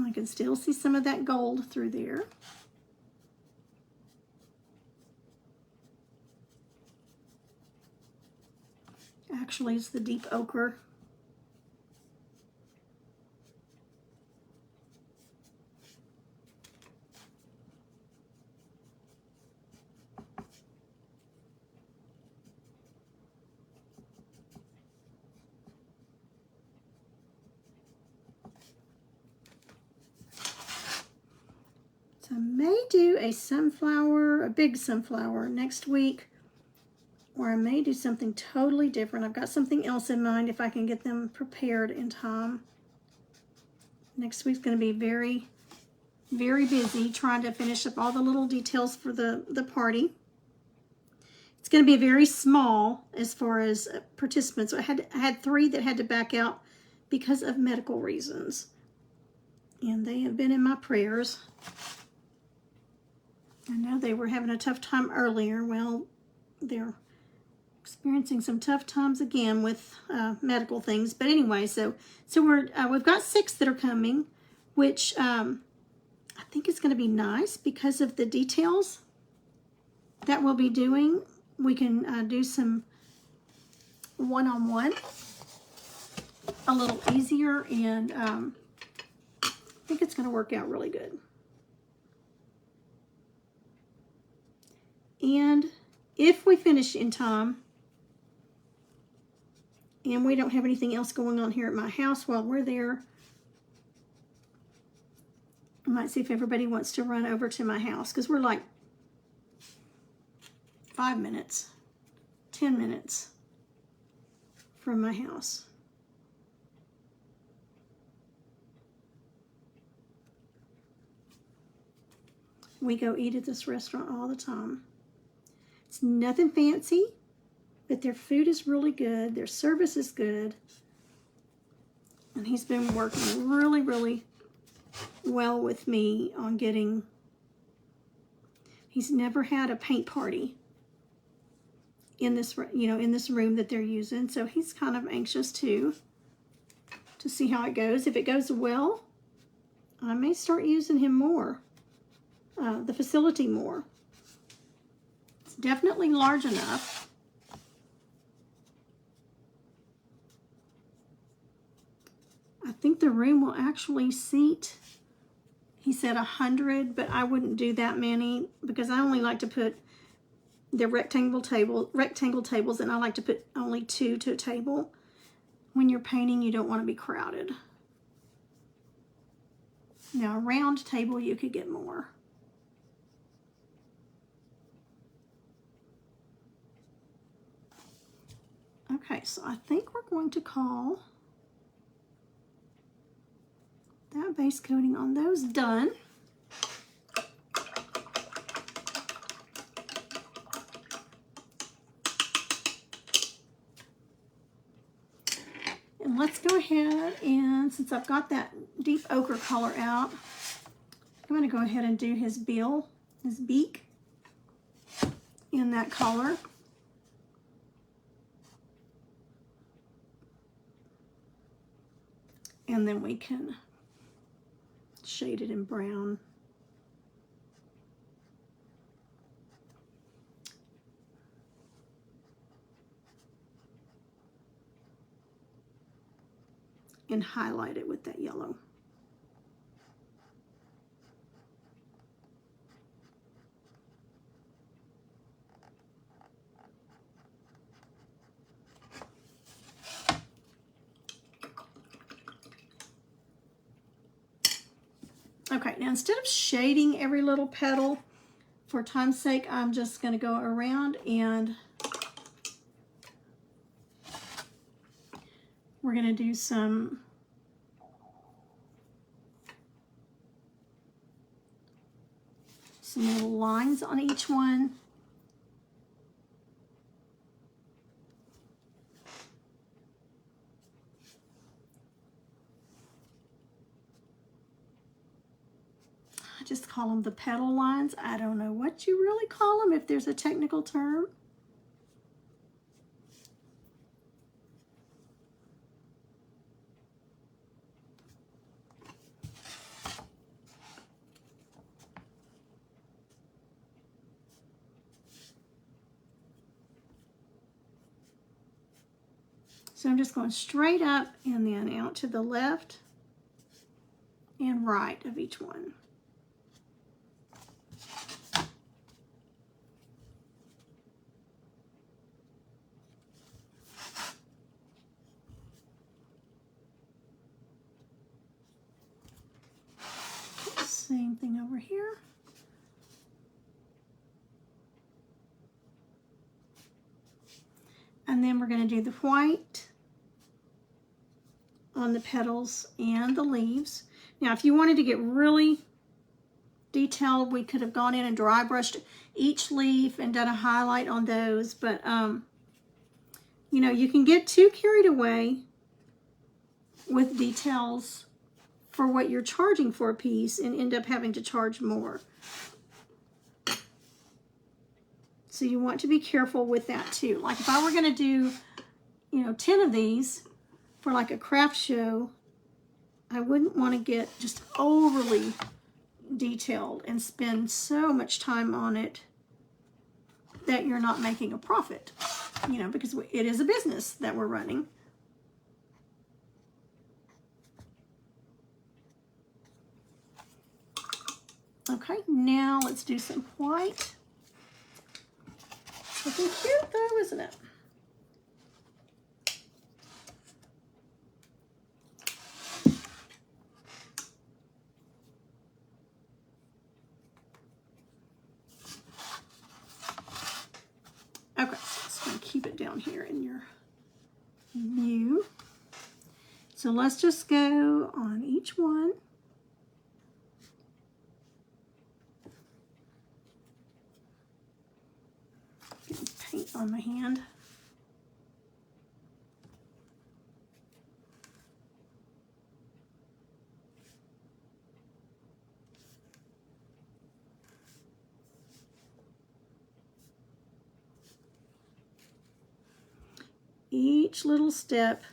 I can still see some of that gold through there. Actually, it's the deep ochre. So I may do a sunflower, a big sunflower next week, or I may do something totally different. I've got something else in mind if I can get them prepared in time. Next week's going to be very, very busy trying to finish up all the little details for the party. It's going to be very small as far as participants. So I had 3 that had to back out because of medical reasons. And they have been in my prayers. I know they were having a tough time earlier. Well, they're experiencing some tough times again with medical things. But anyway, so we've got 6 that are coming, which I think it's going to be nice because of the details that we'll be doing. We can do some one-on-one a little easier, and I think it's going to work out really good. And if we finish in time and we don't have anything else going on here at my house while we're there, I might see if everybody wants to run over to my house, because we're like 5 minutes, 10 minutes from my house. We go eat at this restaurant all the time. It's nothing fancy, but their food is really good. Their service is good. And he's been working really, really well with me on getting, he's never had a paint party in this, in this room that they're using. So he's kind of anxious to see how it goes. If it goes well, I may start using him more, the facility more. It's definitely large enough. I think the room will actually seat, he said 100, but I wouldn't do that many because I only like to put the rectangle tables, and I like to put only 2 to a table. When you're painting, you don't want to be crowded. Now, a round table, you could get more. Okay, so I think we're going to call that base coating on those done. And let's go ahead and, since I've got that deep ochre color out, I'm going to go ahead and do his bill, his beak, in that color. And then we can shade it in brown. And highlight it with that yellow. Okay, now instead of shading every little petal, for time's sake, I'm just going to go around and we're going to do some little lines on each one. I just call them the petal lines. I don't know what you really call them, if there's a technical term. So I'm just going straight up and then out to the left and right of each one. Same thing over here. And then we're going to do the white on the petals and the leaves. Now, if you wanted to get really detailed, we could have gone in and dry brushed each leaf and done a highlight on those. But, you know, you can get too carried away with details for what you're charging for a piece and end up having to charge more. So you want to be careful with that too. Like if I were going to do, you know, 10 of these for like a craft show, I wouldn't want to get just overly detailed and spend so much time on it that you're not making a profit, you know, because it is a business that we're running. Okay, now let's do some white. Looking cute though, isn't it? Okay, so just gonna keep it down here in your view. So let's just go on each one. Getting paint on my hand. Each little step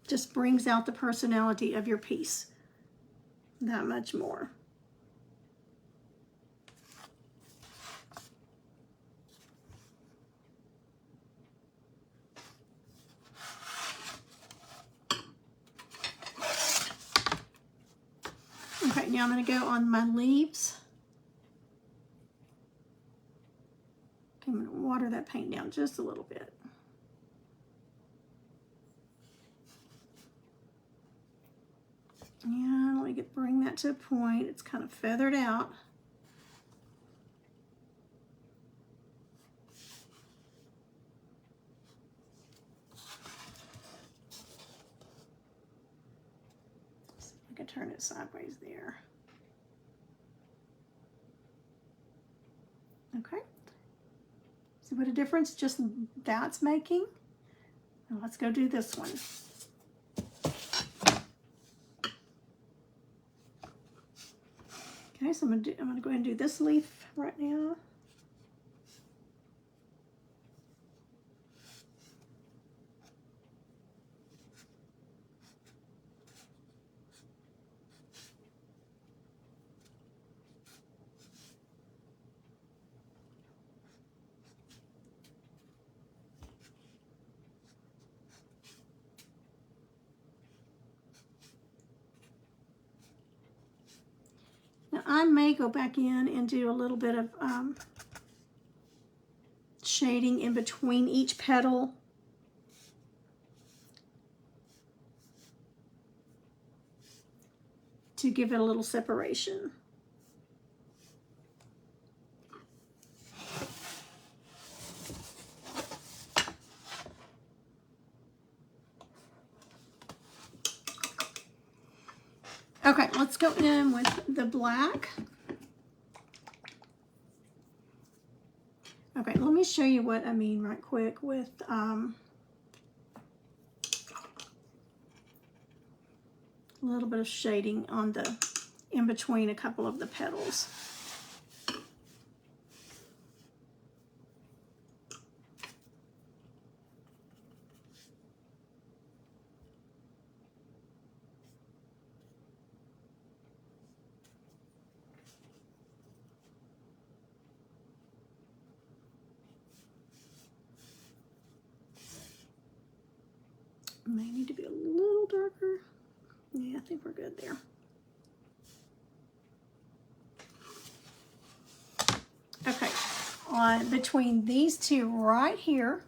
just brings out the personality of your piece that much more. Okay, now I'm going to go on my leaves. Okay, I'm going to water that paint down just a little bit. And let me bring that to a point. It's kind of feathered out. I can turn it sideways there. Okay. See what a difference just that's making? Now let's go do this one. Okay, so I'm gonna go ahead and do this leaf right now. Now I may go back in and do a little bit of shading in between each petal. To give it a little separation. Okay, let's go in with the black. Okay, let me show you what I mean right quick with a little bit of shading on the in between a couple of the petals. May need to be a little darker. Yeah, I think we're good there. Okay, on between these two right here,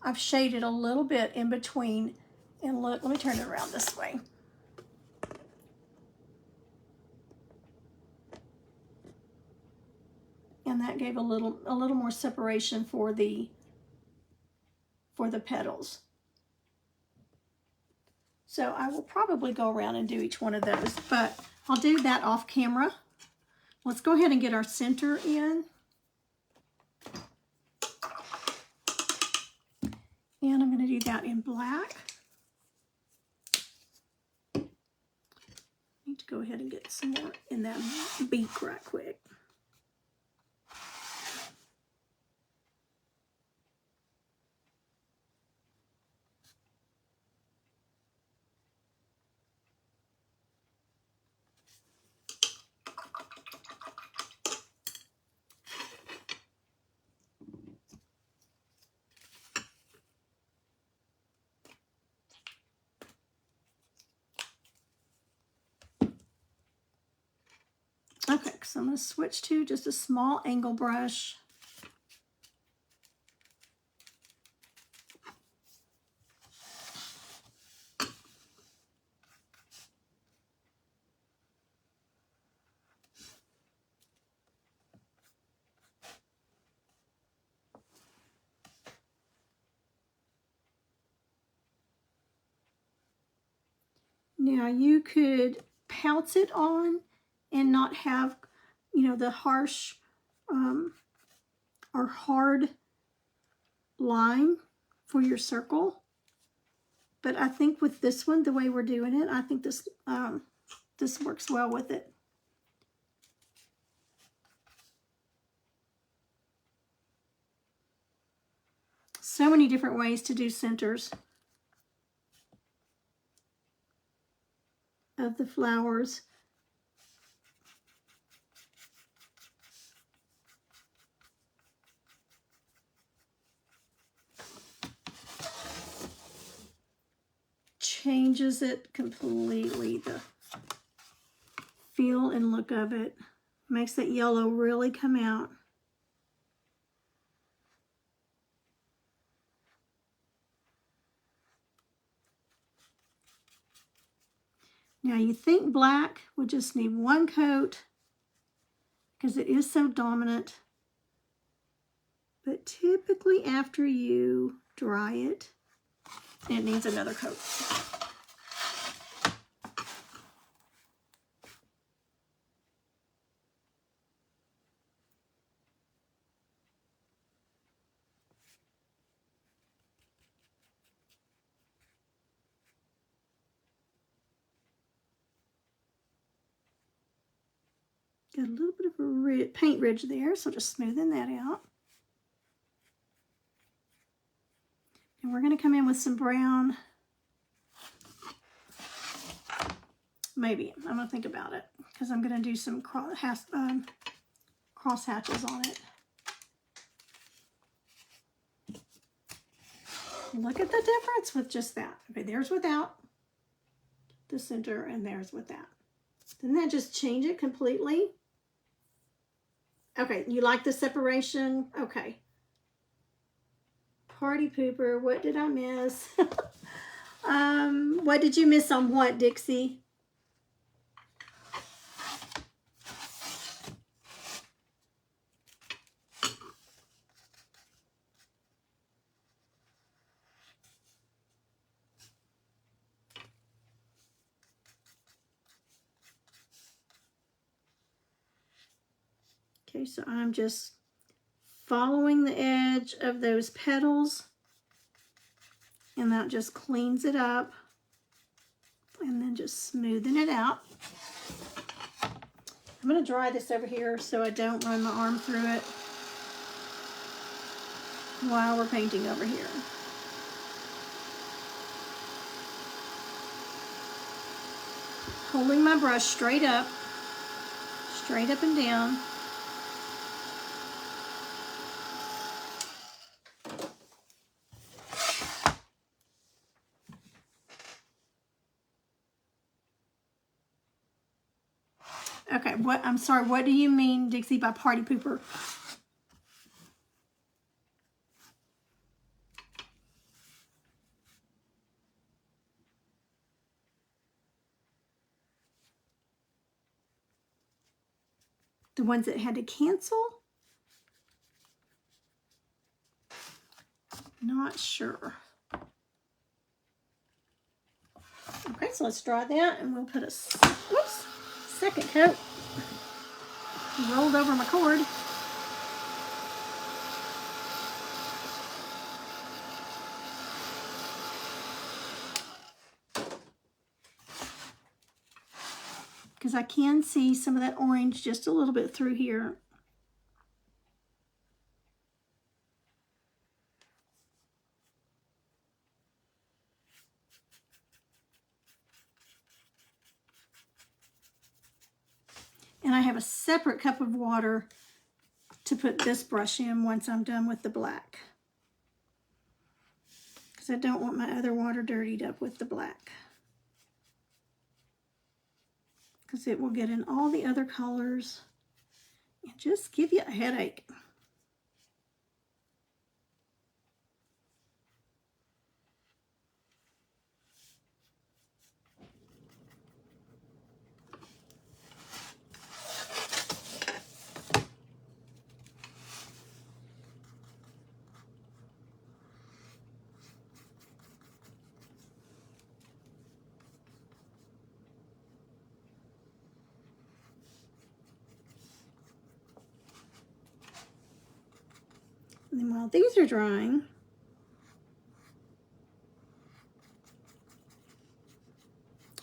I've shaded a little bit in between. And look, let me turn it around this way. And that gave a little more separation for the petals. So I will probably go around and do each one of those, but I'll do that off camera. Let's go ahead and get our center in. And I'm going to do that in black. Need to go ahead and get some more in that beak right quick. Okay, so I'm going to switch to just a small angle brush. Now you could pounce it on and not have, you know, the harsh or hard line for your circle. But I think with this one, the way we're doing it, I think this this works well with it. So many different ways to do centers of the flowers. Changes it completely, the feel and look of it. Makes that yellow really come out. Now you think black would just need one coat because it is so dominant. But typically after you dry it, it needs another coat. Got a little bit of a paint ridge there, so just smoothing that out. And we're going to come in with some brown. Maybe. I'm going to think about it because I'm going to do some cross hatches on it. Look at the difference with just that. Okay, there's without the center and there's with that. Didn't that just change it completely? Okay, you like the separation? Okay. Party pooper, what did I miss? What did you miss on what, Dixie? Okay, so I'm just following the edge of those petals, and that just cleans it up, and then just smoothing it out. I'm going to dry this over here so I don't run my arm through it while we're painting over here. Holding my brush straight up and down. Okay, I'm sorry, what do you mean, Dixie, by party pooper? The ones that had to cancel? Not sure. Okay, so let's dry that, and we'll put a second coat. Rolled over my cord. Because I can see some of that orange just a little bit through here. And I have a separate cup of water to put this brush in once I'm done with the black. Because I don't want my other water dirtied up with the black. because it will get in all the other colors and just give you a headache. And then while these are drying,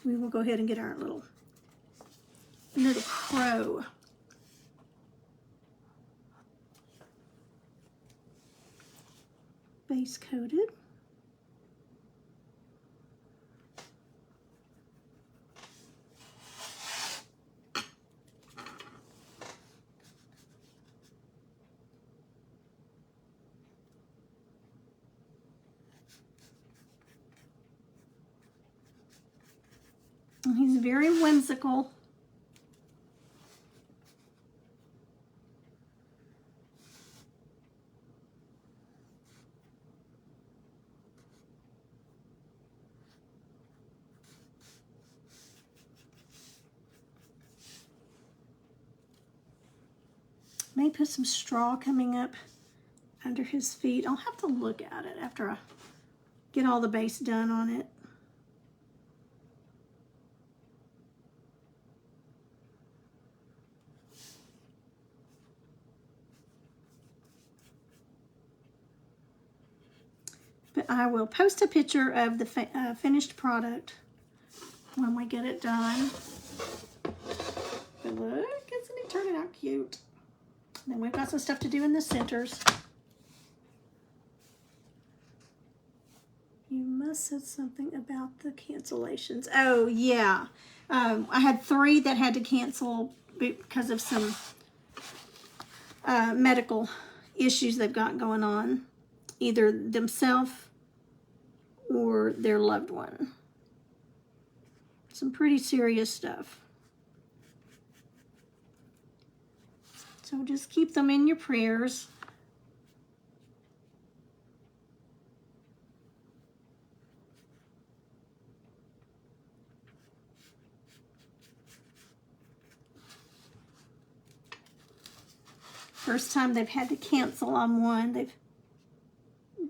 we will go ahead and get our little crow. Base coated. And he's very whimsical. May put some straw coming up under his feet. I'll have to look at it after I get all the base done on it. But I will post a picture of the finished product when we get it done. But look, isn't it turning out cute? And then we've got some stuff to do in the centers. You must said something about the cancellations. Oh, yeah. I had 3 that had to cancel because of some medical issues they've got going on, either themselves or their loved one. Some pretty serious stuff. So just keep them in your prayers. First time they've had to cancel on one. They've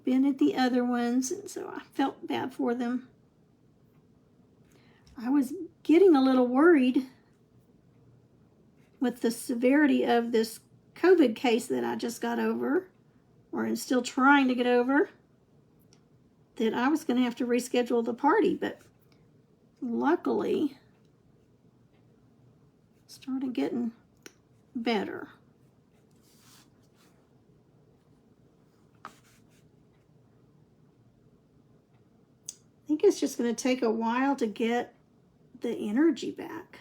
been at the other ones, and so I felt bad for them. I was getting a little worried with the severity of this COVID case that I just got over, or am still trying to get over, that I was going to have to reschedule the party, but luckily started getting better. I think it's just going to take a while to get the energy back.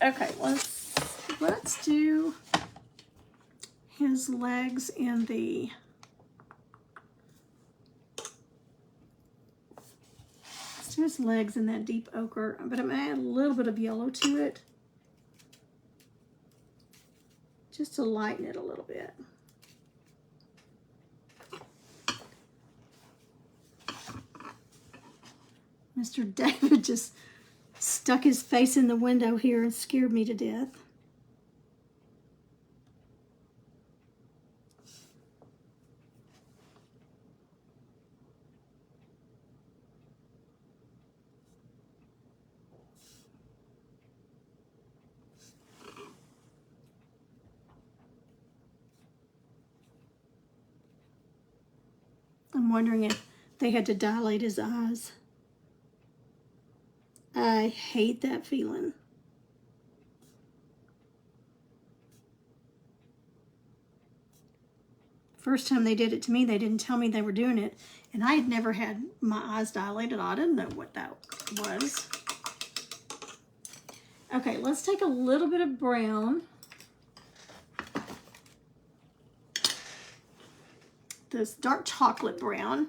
Okay, let's do his legs in the that deep ochre, but I'm gonna add a little bit of yellow to it just to lighten it a little bit. Mr. David just stuck his face in the window here and scared me to death. I'm wondering if they had to dilate his eyes. I hate that feeling. first time they did it to me, they didn't tell me they were doing it. And I had never had my eyes dilated. I didn't know what that was. Okay, let's take a little bit of brown. This dark chocolate brown.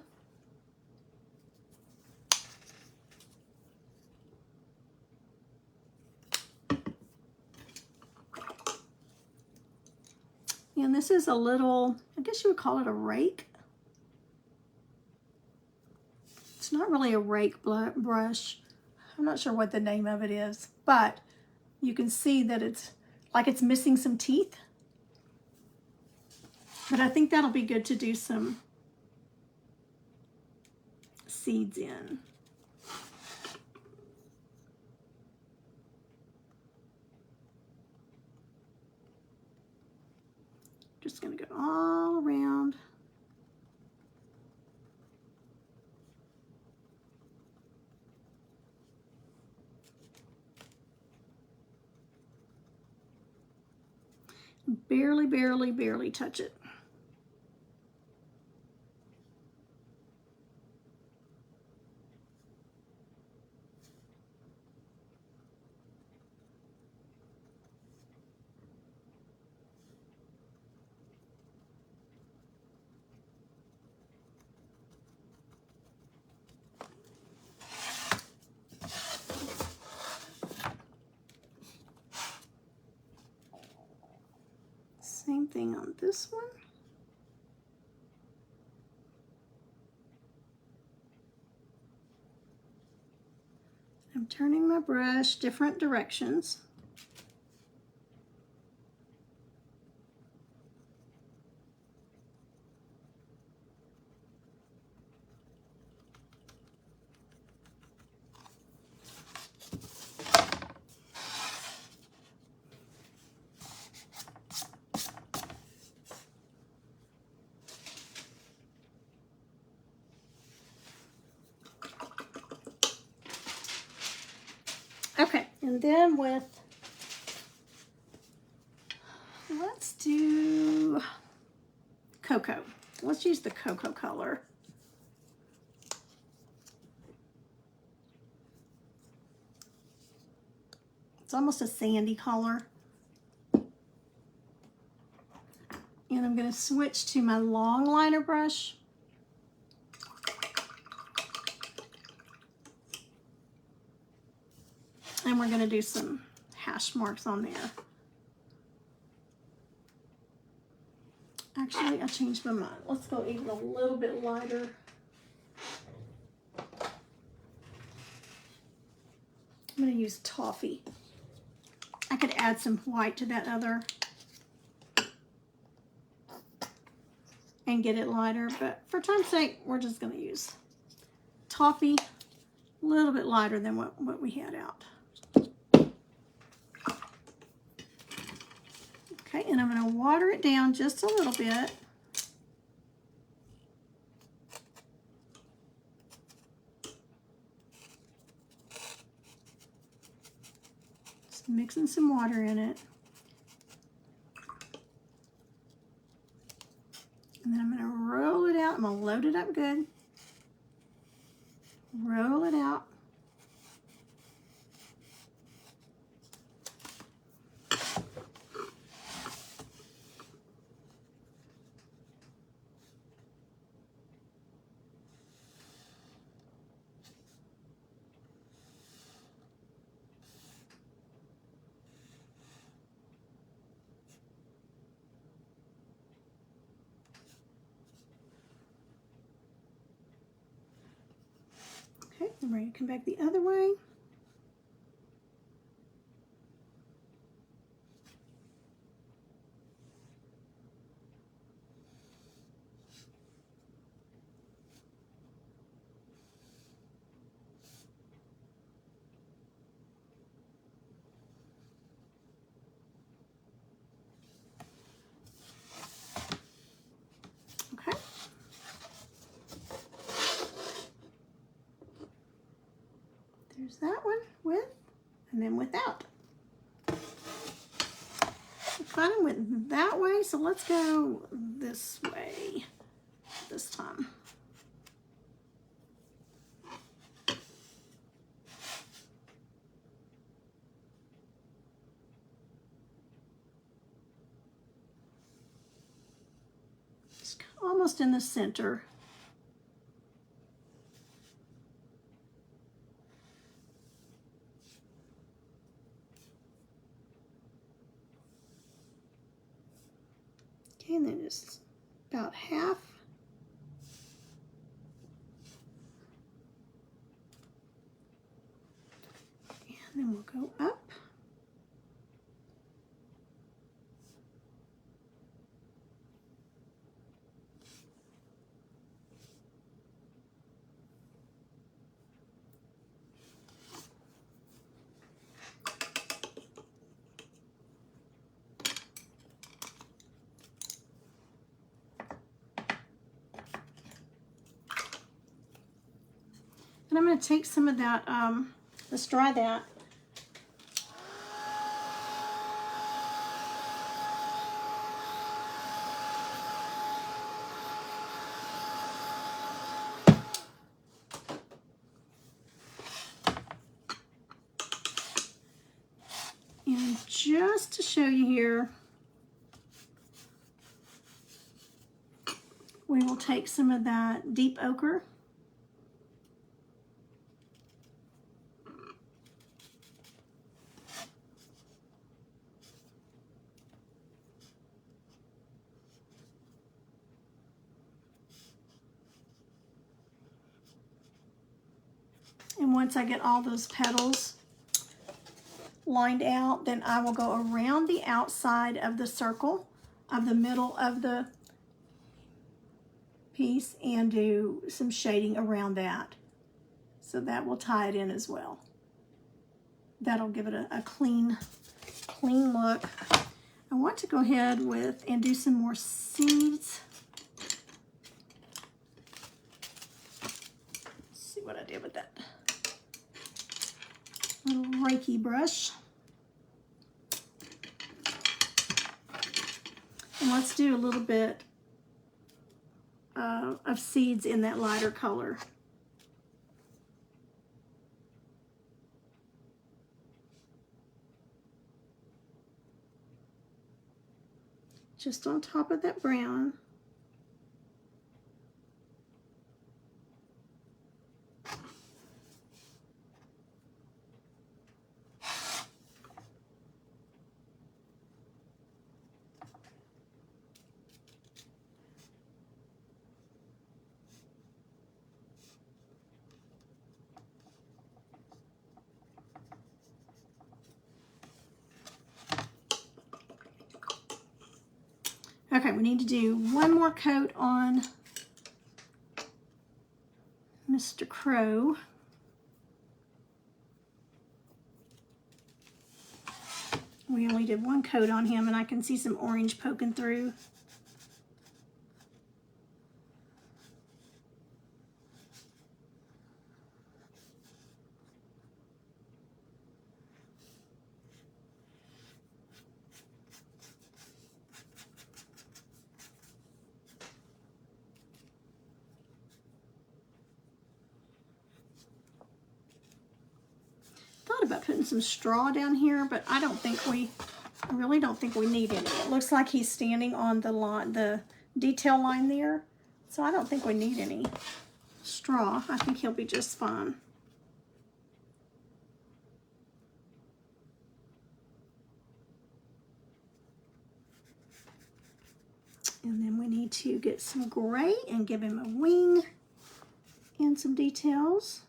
And this is a little, I guess you would call it a rake. It's not really a rake brush. I'm not sure what the name of it is, but you can see that it's like it's missing some teeth. But I think that'll be good to do some seeds in. Just gonna go all around. Barely, barely, barely touch it. Same thing on this one. I'm turning my brush different directions. Okay, and then let's do cocoa. Let's use the cocoa color. It's almost a sandy color. And I'm going to switch to my long liner brush. And we're going to do some hash marks on there. Actually, I changed my mind. Let's go even a little bit lighter. I'm going to use toffee. I could add some white to that other and get it lighter, but for time's sake, we're just going to use toffee, a little bit lighter than what we had out. Okay, and I'm going to water it down just a little bit. Just mixing some water in it. And then I'm going to roll it out. I'm going to load it up good. Roll it out. Okay, I'm ready to come back the other way. Okay. There's that one with, and then without. thought I went that way, so let's go this way this time. It's almost in the center. Okay, and then just about half. And then we'll go up. And I'm going to take some of that, let's dry that. And just to show you here, we will take some of that deep ochre. And once I get all those petals lined out, then I will go around the outside of the circle of the middle of the piece and do some shading around that. So that will tie it in as well. That'll give it a clean look. I want to go ahead and do some more seeds. Let's see what I did with that little Reiki brush. And let's do a little bit of seeds in that lighter color. Just on top of that brown. Okay, we need to do one more coat on Mr. Crow. We only did one coat on him, and I can see some orange poking through. Thought about putting some straw down here, but I really don't think we need any. It looks like he's standing on the line, the detail line there, so I don't think we need any straw. I think he'll be just fine. And then we need to get some gray and give him a wing and some details.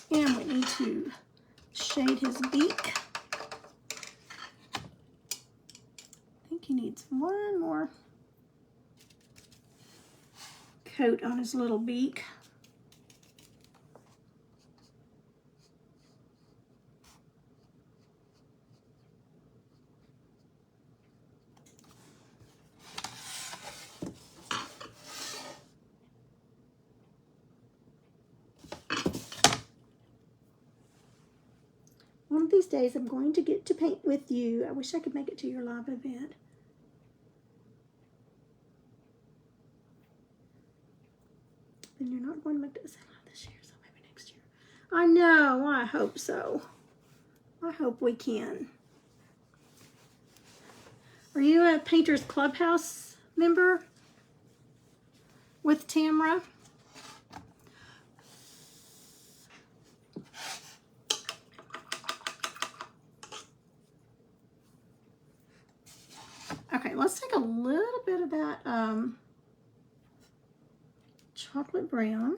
And we need to shade his beak. I think he needs one more coat on his little beak. these days I'm going to get to paint with you. I wish I could make it to your live event. Then you're not going to McDonald's this year, so maybe next year. I know, I hope so. I hope we can. Are you a Painters Clubhouse member with Tamra? Okay, let's take a little bit of that chocolate brown.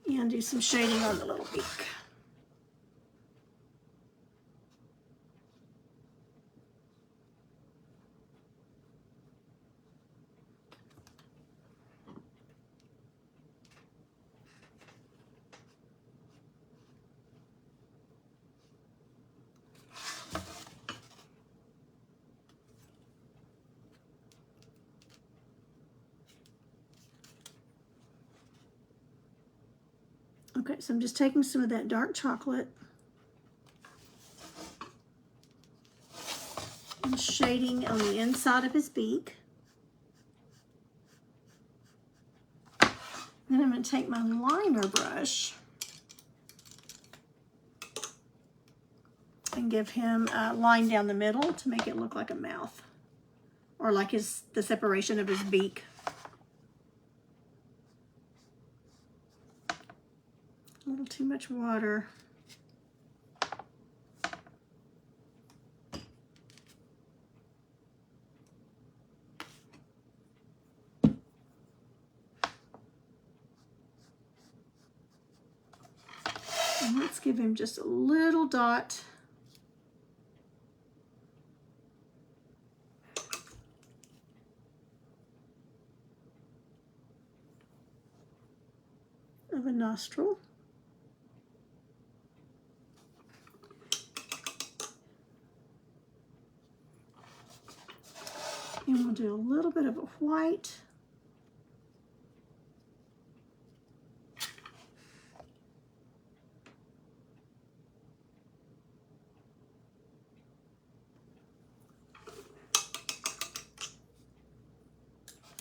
And do some shading on the little beak. Okay, so I'm just taking some of that dark chocolate and shading on the inside of his beak. Then I'm going to take my liner brush and give him a line down the middle to make it look like a mouth, or like the separation of his beak. A little too much water. And let's give him just a little dot of a nostril. And we'll do a little bit of a white.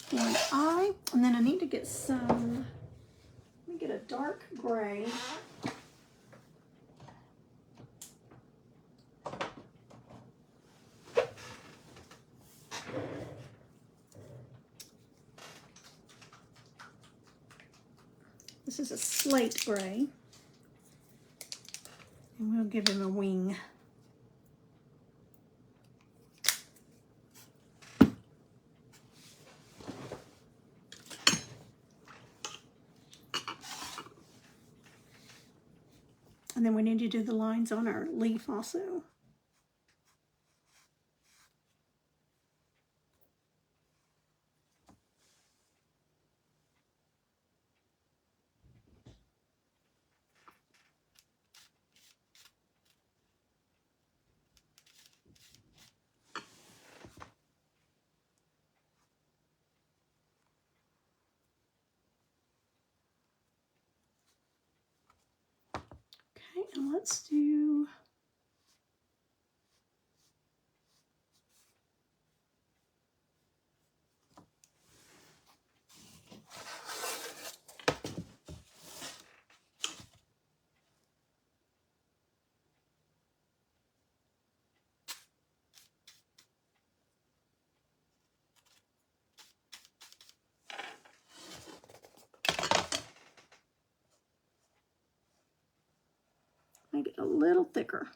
One eye. And then I need to get some, let me get a dark gray. This is a slate gray. And we'll give him a wing. And then we need to do the lines on our leaf also. Okay, and let's do make it a little thicker.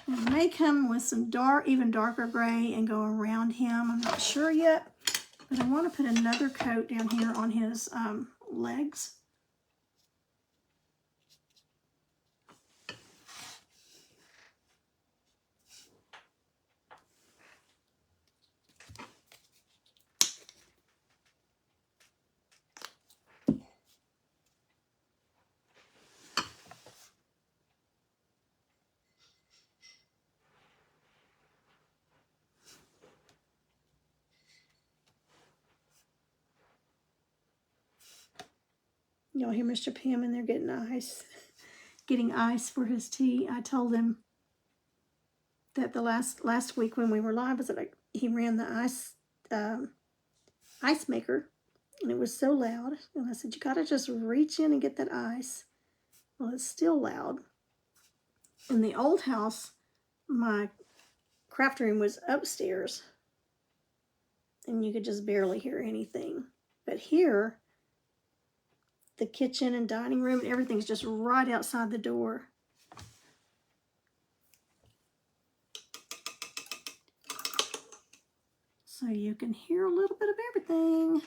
It may come with some dark, even darker gray and go around him. I'm not sure yet, but I want to put another coat down here on his legs. Y'all hear Mr. Pim in there getting ice for his tea. I told him that the last week when we were live, was like he ran the ice maker, and it was so loud. And I said, you gotta just reach in and get that ice. Well, it's still loud. In the old house, my craft room was upstairs, and you could just barely hear anything. But here, the kitchen and dining room and everything's just right outside the door. So you can hear a little bit of everything.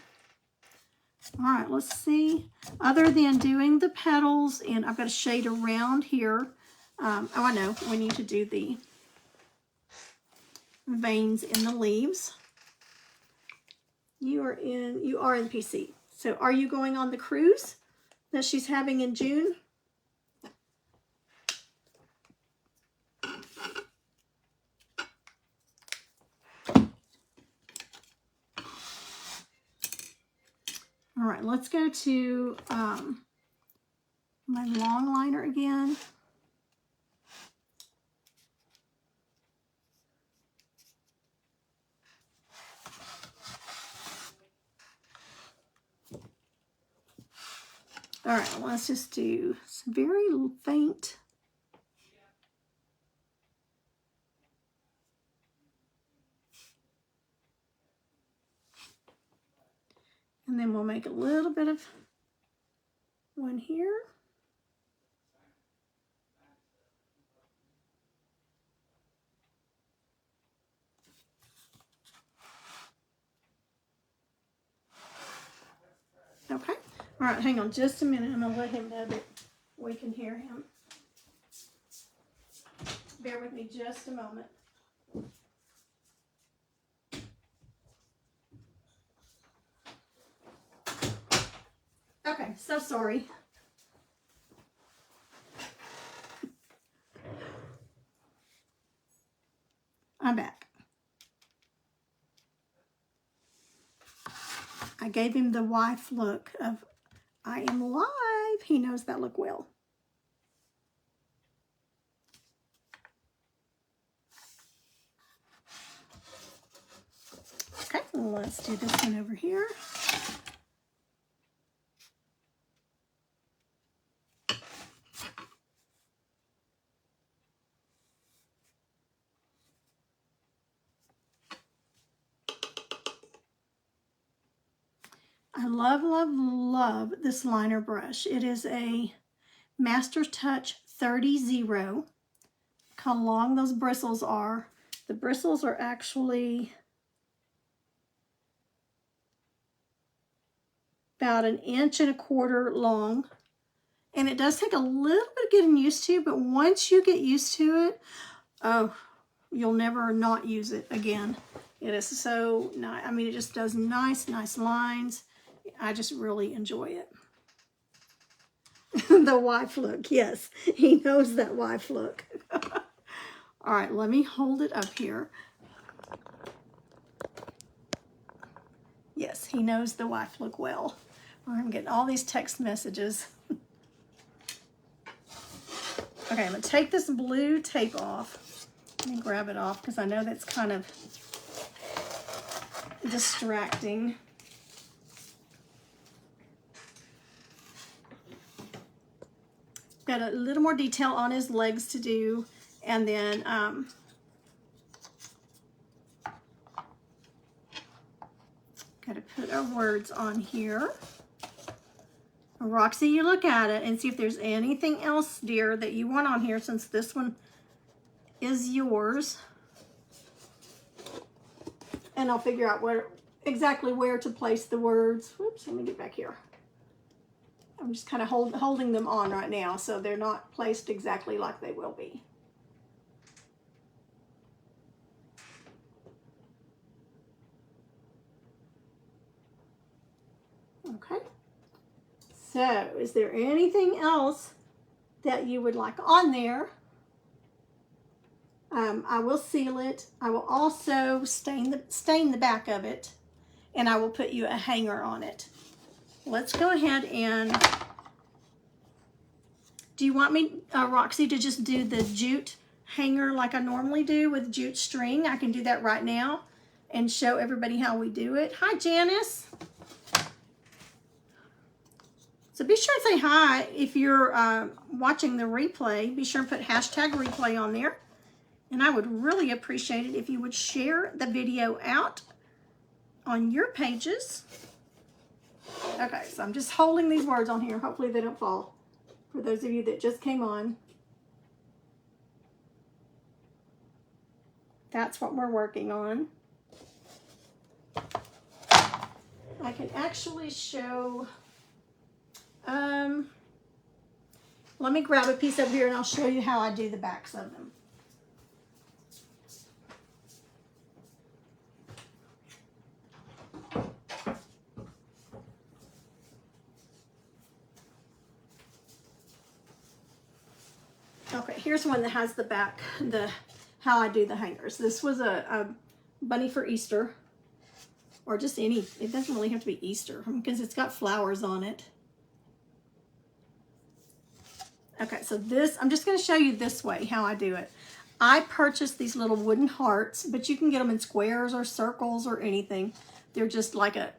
All right, let's see. Other than doing the petals, and I've got a shade around here. Oh, I know, we need to do the veins in the leaves. You are in PC. So are you going on the cruise that she's having in June? All right, let's go to my long liner again. All right, let's just do some very faint. And then we'll make a little bit of one here. Okay. All right, hang on just a minute. I'm going to let him know that we can hear him. Bear with me just a moment. Okay, so sorry. I'm back. I gave him the wife look of, I am live. He knows that look well. Okay, let's do this one over here. I love, love, love this liner brush. It is a Master Touch 30-0. Look how long those bristles are. The bristles are actually about 1.25 inches long. And it does take a little bit of getting used to, but once you get used to it, oh, you'll never not use it again. It is so nice. I mean, it just does nice lines. I just really enjoy it. The wife look, yes. He knows that wife look. All right, let me hold it up here. Yes, he knows the wife look well. I'm getting all these text messages. Okay, I'm going to take this blue tape off. Let me grab it off because I know that's kind of distracting. Got a little more detail on his legs to do, and then got to put our words on here. Roxy, you look at it and see if there's anything else, dear, that you want on here, since this one is yours. And I'll figure out exactly where to place the words. Whoops, let me get back here. I'm just kind of holding them on right now, so they're not placed exactly like they will be. Okay. So, is there anything else that you would like on there? I will seal it. I will also stain the back of it, and I will put you a hanger on it. Let's go ahead and Do you want me, Roxy, to just do the jute hanger like I normally do with jute string? I can do that right now and show everybody how we do it. Hi, Janice. So be sure to say hi if you're watching the replay. Be sure and put hashtag replay on there. And I would really appreciate it if you would share the video out on your pages. Okay, so I'm just holding these words on here. Hopefully they don't fall for those of you that just came on. That's what we're working on. I can actually show, let me grab a piece over here and I'll show you how I do the backs of them. Okay, here's one that has the back, how I do the hangers. This was a bunny for Easter, or just any, it doesn't really have to be Easter because it's got flowers on it. Okay, so this, I'm just going to show you this way how I do it. I purchased these little wooden hearts, but you can get them in squares or circles or anything. They're just like a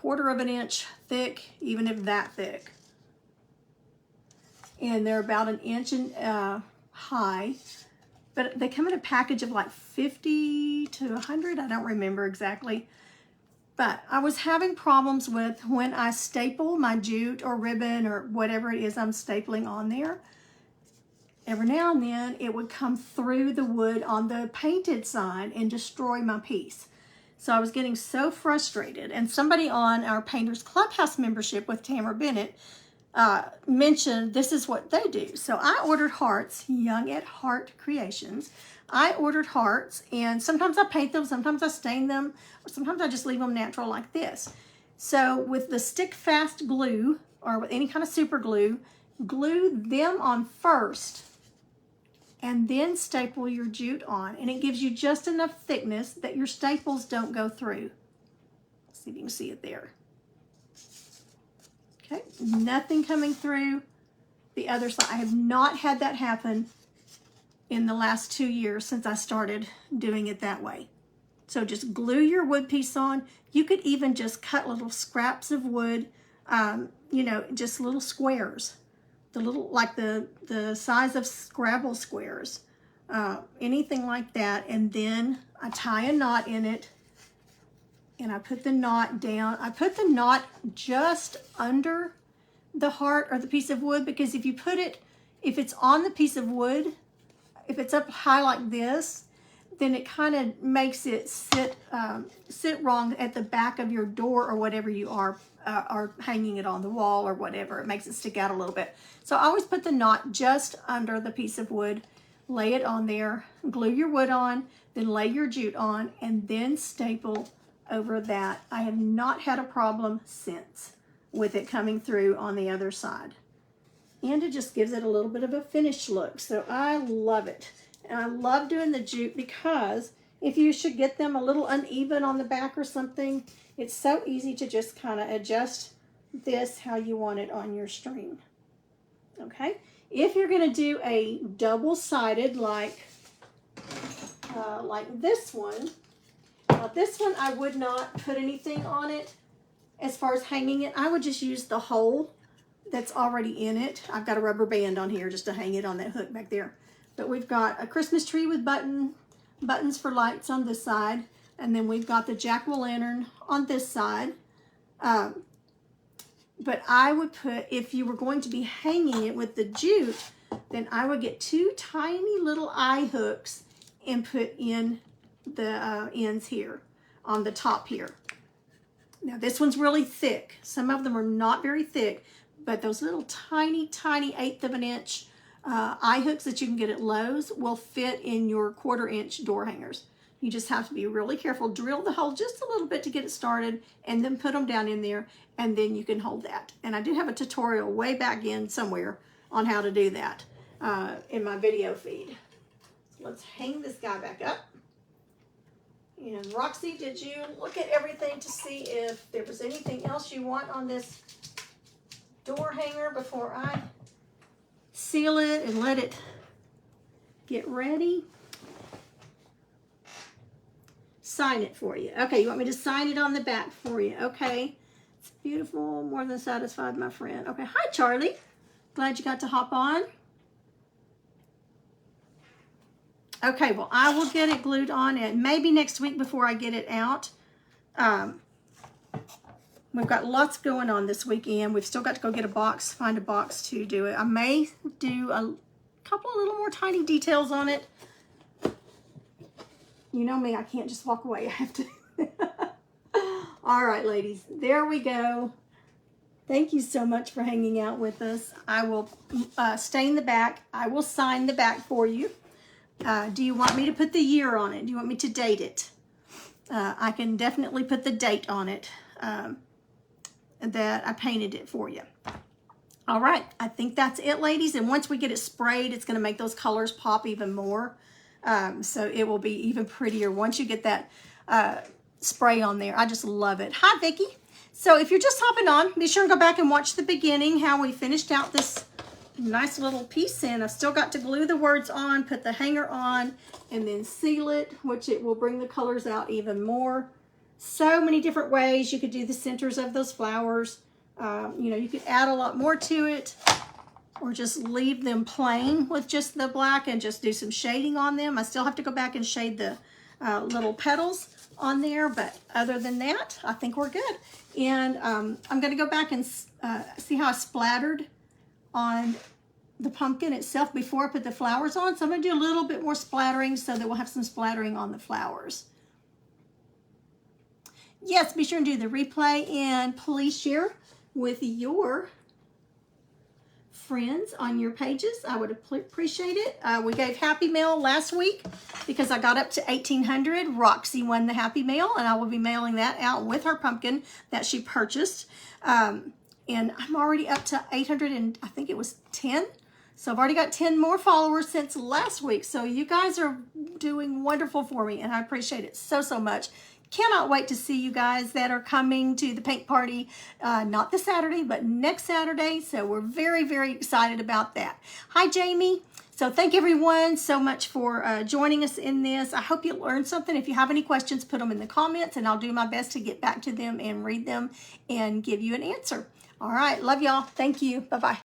1/4 of an inch thick, even if that thick. And they're about 1 inch high, but they come in a package of like 50 to 100. I don't remember exactly. But I was having problems with when I staple my jute or ribbon or whatever it is I'm stapling on there. Every now and then it would come through the wood on the painted side and destroy my piece. So I was getting so frustrated. And somebody on our Painters Clubhouse membership with Tamara Bennett mentioned this is what they do. So I ordered hearts, Young at Heart Creations. I ordered hearts, and sometimes I paint them, sometimes I stain them, or sometimes I just leave them natural like this. So with the stick fast glue, or with any kind of super glue, glue them on first, and then staple your jute on. And it gives you just enough thickness that your staples don't go through. Let's see if you can see it there. Okay, nothing coming through the other side. I have not had that happen in the last 2 years since I started doing it that way. So just glue your wood piece on. You could even just cut little scraps of wood, you know, just little squares. The little, like the size of Scrabble squares, anything like that. And then I tie a knot in it. And I put the knot down. I put the knot just under the heart or the piece of wood, because if you put it, if it's on the piece of wood, if it's up high like this, then it kind of makes it sit wrong at the back of your door or whatever you are hanging it on the wall or whatever. It makes it stick out a little bit. So I always put the knot just under the piece of wood, lay it on there, glue your wood on, then lay your jute on, and then staple over that. I have not had a problem since with it coming through on the other side. And it just gives it a little bit of a finished look. So I love it. And I love doing the jute because if you should get them a little uneven on the back or something, it's so easy to just kind of adjust this how you want it on your string. Okay? If you're going to do a double-sided like this one, this one I would not put anything on it as far as hanging it. I would just use the hole that's already in it. I've got a rubber band on here just to hang it on that hook back there. But we've got a Christmas tree with buttons for lights on this side. And then we've got the jack-o'-lantern on this side. But I would put, if you were going to be hanging it with the jute, then I would get 2 tiny little eye hooks and put in the ends here on the top here. Now this one's really thick. Some of them are not very thick, but those little tiny 1/8 of an inch eye hooks that you can get at Lowe's will fit in your 1/4 inch door hangers. You just have to be really careful. Drill the hole just a little bit to get it started, and then put them down in there, and then you can hold that. And I do have a tutorial way back in somewhere on how to do that in my video feed. So let's hang this guy back up. And Roxy, did you look at everything to see if there was anything else you want on this door hanger before I seal it and let it get ready. Sign it for you. Okay, you want me to sign it on the back for you? Okay. It's beautiful. More than satisfied, my friend. Okay. Hi, Charlie. Glad you got to hop on. Okay, well, I will get it glued on, and maybe next week before I get it out. We've got lots going on this weekend. We've still got to go get a box, find a box to do it. I may do a couple of little more tiny details on it. You know me, I can't just walk away. I have to. All right, ladies, there we go. Thank you so much for hanging out with us. I will stain the back. I will sign the back for you. Do you want me to put the year on it? Do you want me to date it? I can definitely put the date on it that I painted it for you. All right, I think that's it, ladies. And once we get it sprayed, it's going to make those colors pop even more. So it will be even prettier once you get that spray on there. I just love it. Hi, Vicki. So if you're just hopping on, be sure and go back and watch the beginning, how we finished out this nice little piece in. I've still got to glue the words on, put the hanger on, and then seal it, which it will bring the colors out even more. So many different ways you could do the centers of those flowers. You know, you could add a lot more to it, or just leave them plain with just the black and just do some shading on them. I still have to go back and shade the little petals on there, but other than that, I think we're good. And I'm gonna go back and see how I splattered on the pumpkin itself before I put the flowers on. So I'm gonna do a little bit more splattering so that we'll have some splattering on the flowers. Yes, be sure and do the replay, and please share with your friends on your pages. I would appreciate it. We gave Happy Mail last week because I got up to 1,800. Roxy won the Happy Mail, and I will be mailing that out with her pumpkin that she purchased. And I'm already up to 800 and I think it was 10. So I've already got 10 more followers since last week. So you guys are doing wonderful for me, and I appreciate it so, so much. Cannot wait to see you guys that are coming to the paint party, not this Saturday, but next Saturday. So we're very, very excited about that. Hi, Jamie. So thank everyone so much for joining us in this. I hope you learned something. If you have any questions, put them in the comments, and I'll do my best to get back to them and read them and give you an answer. All right. Love y'all. Thank you. Bye-bye.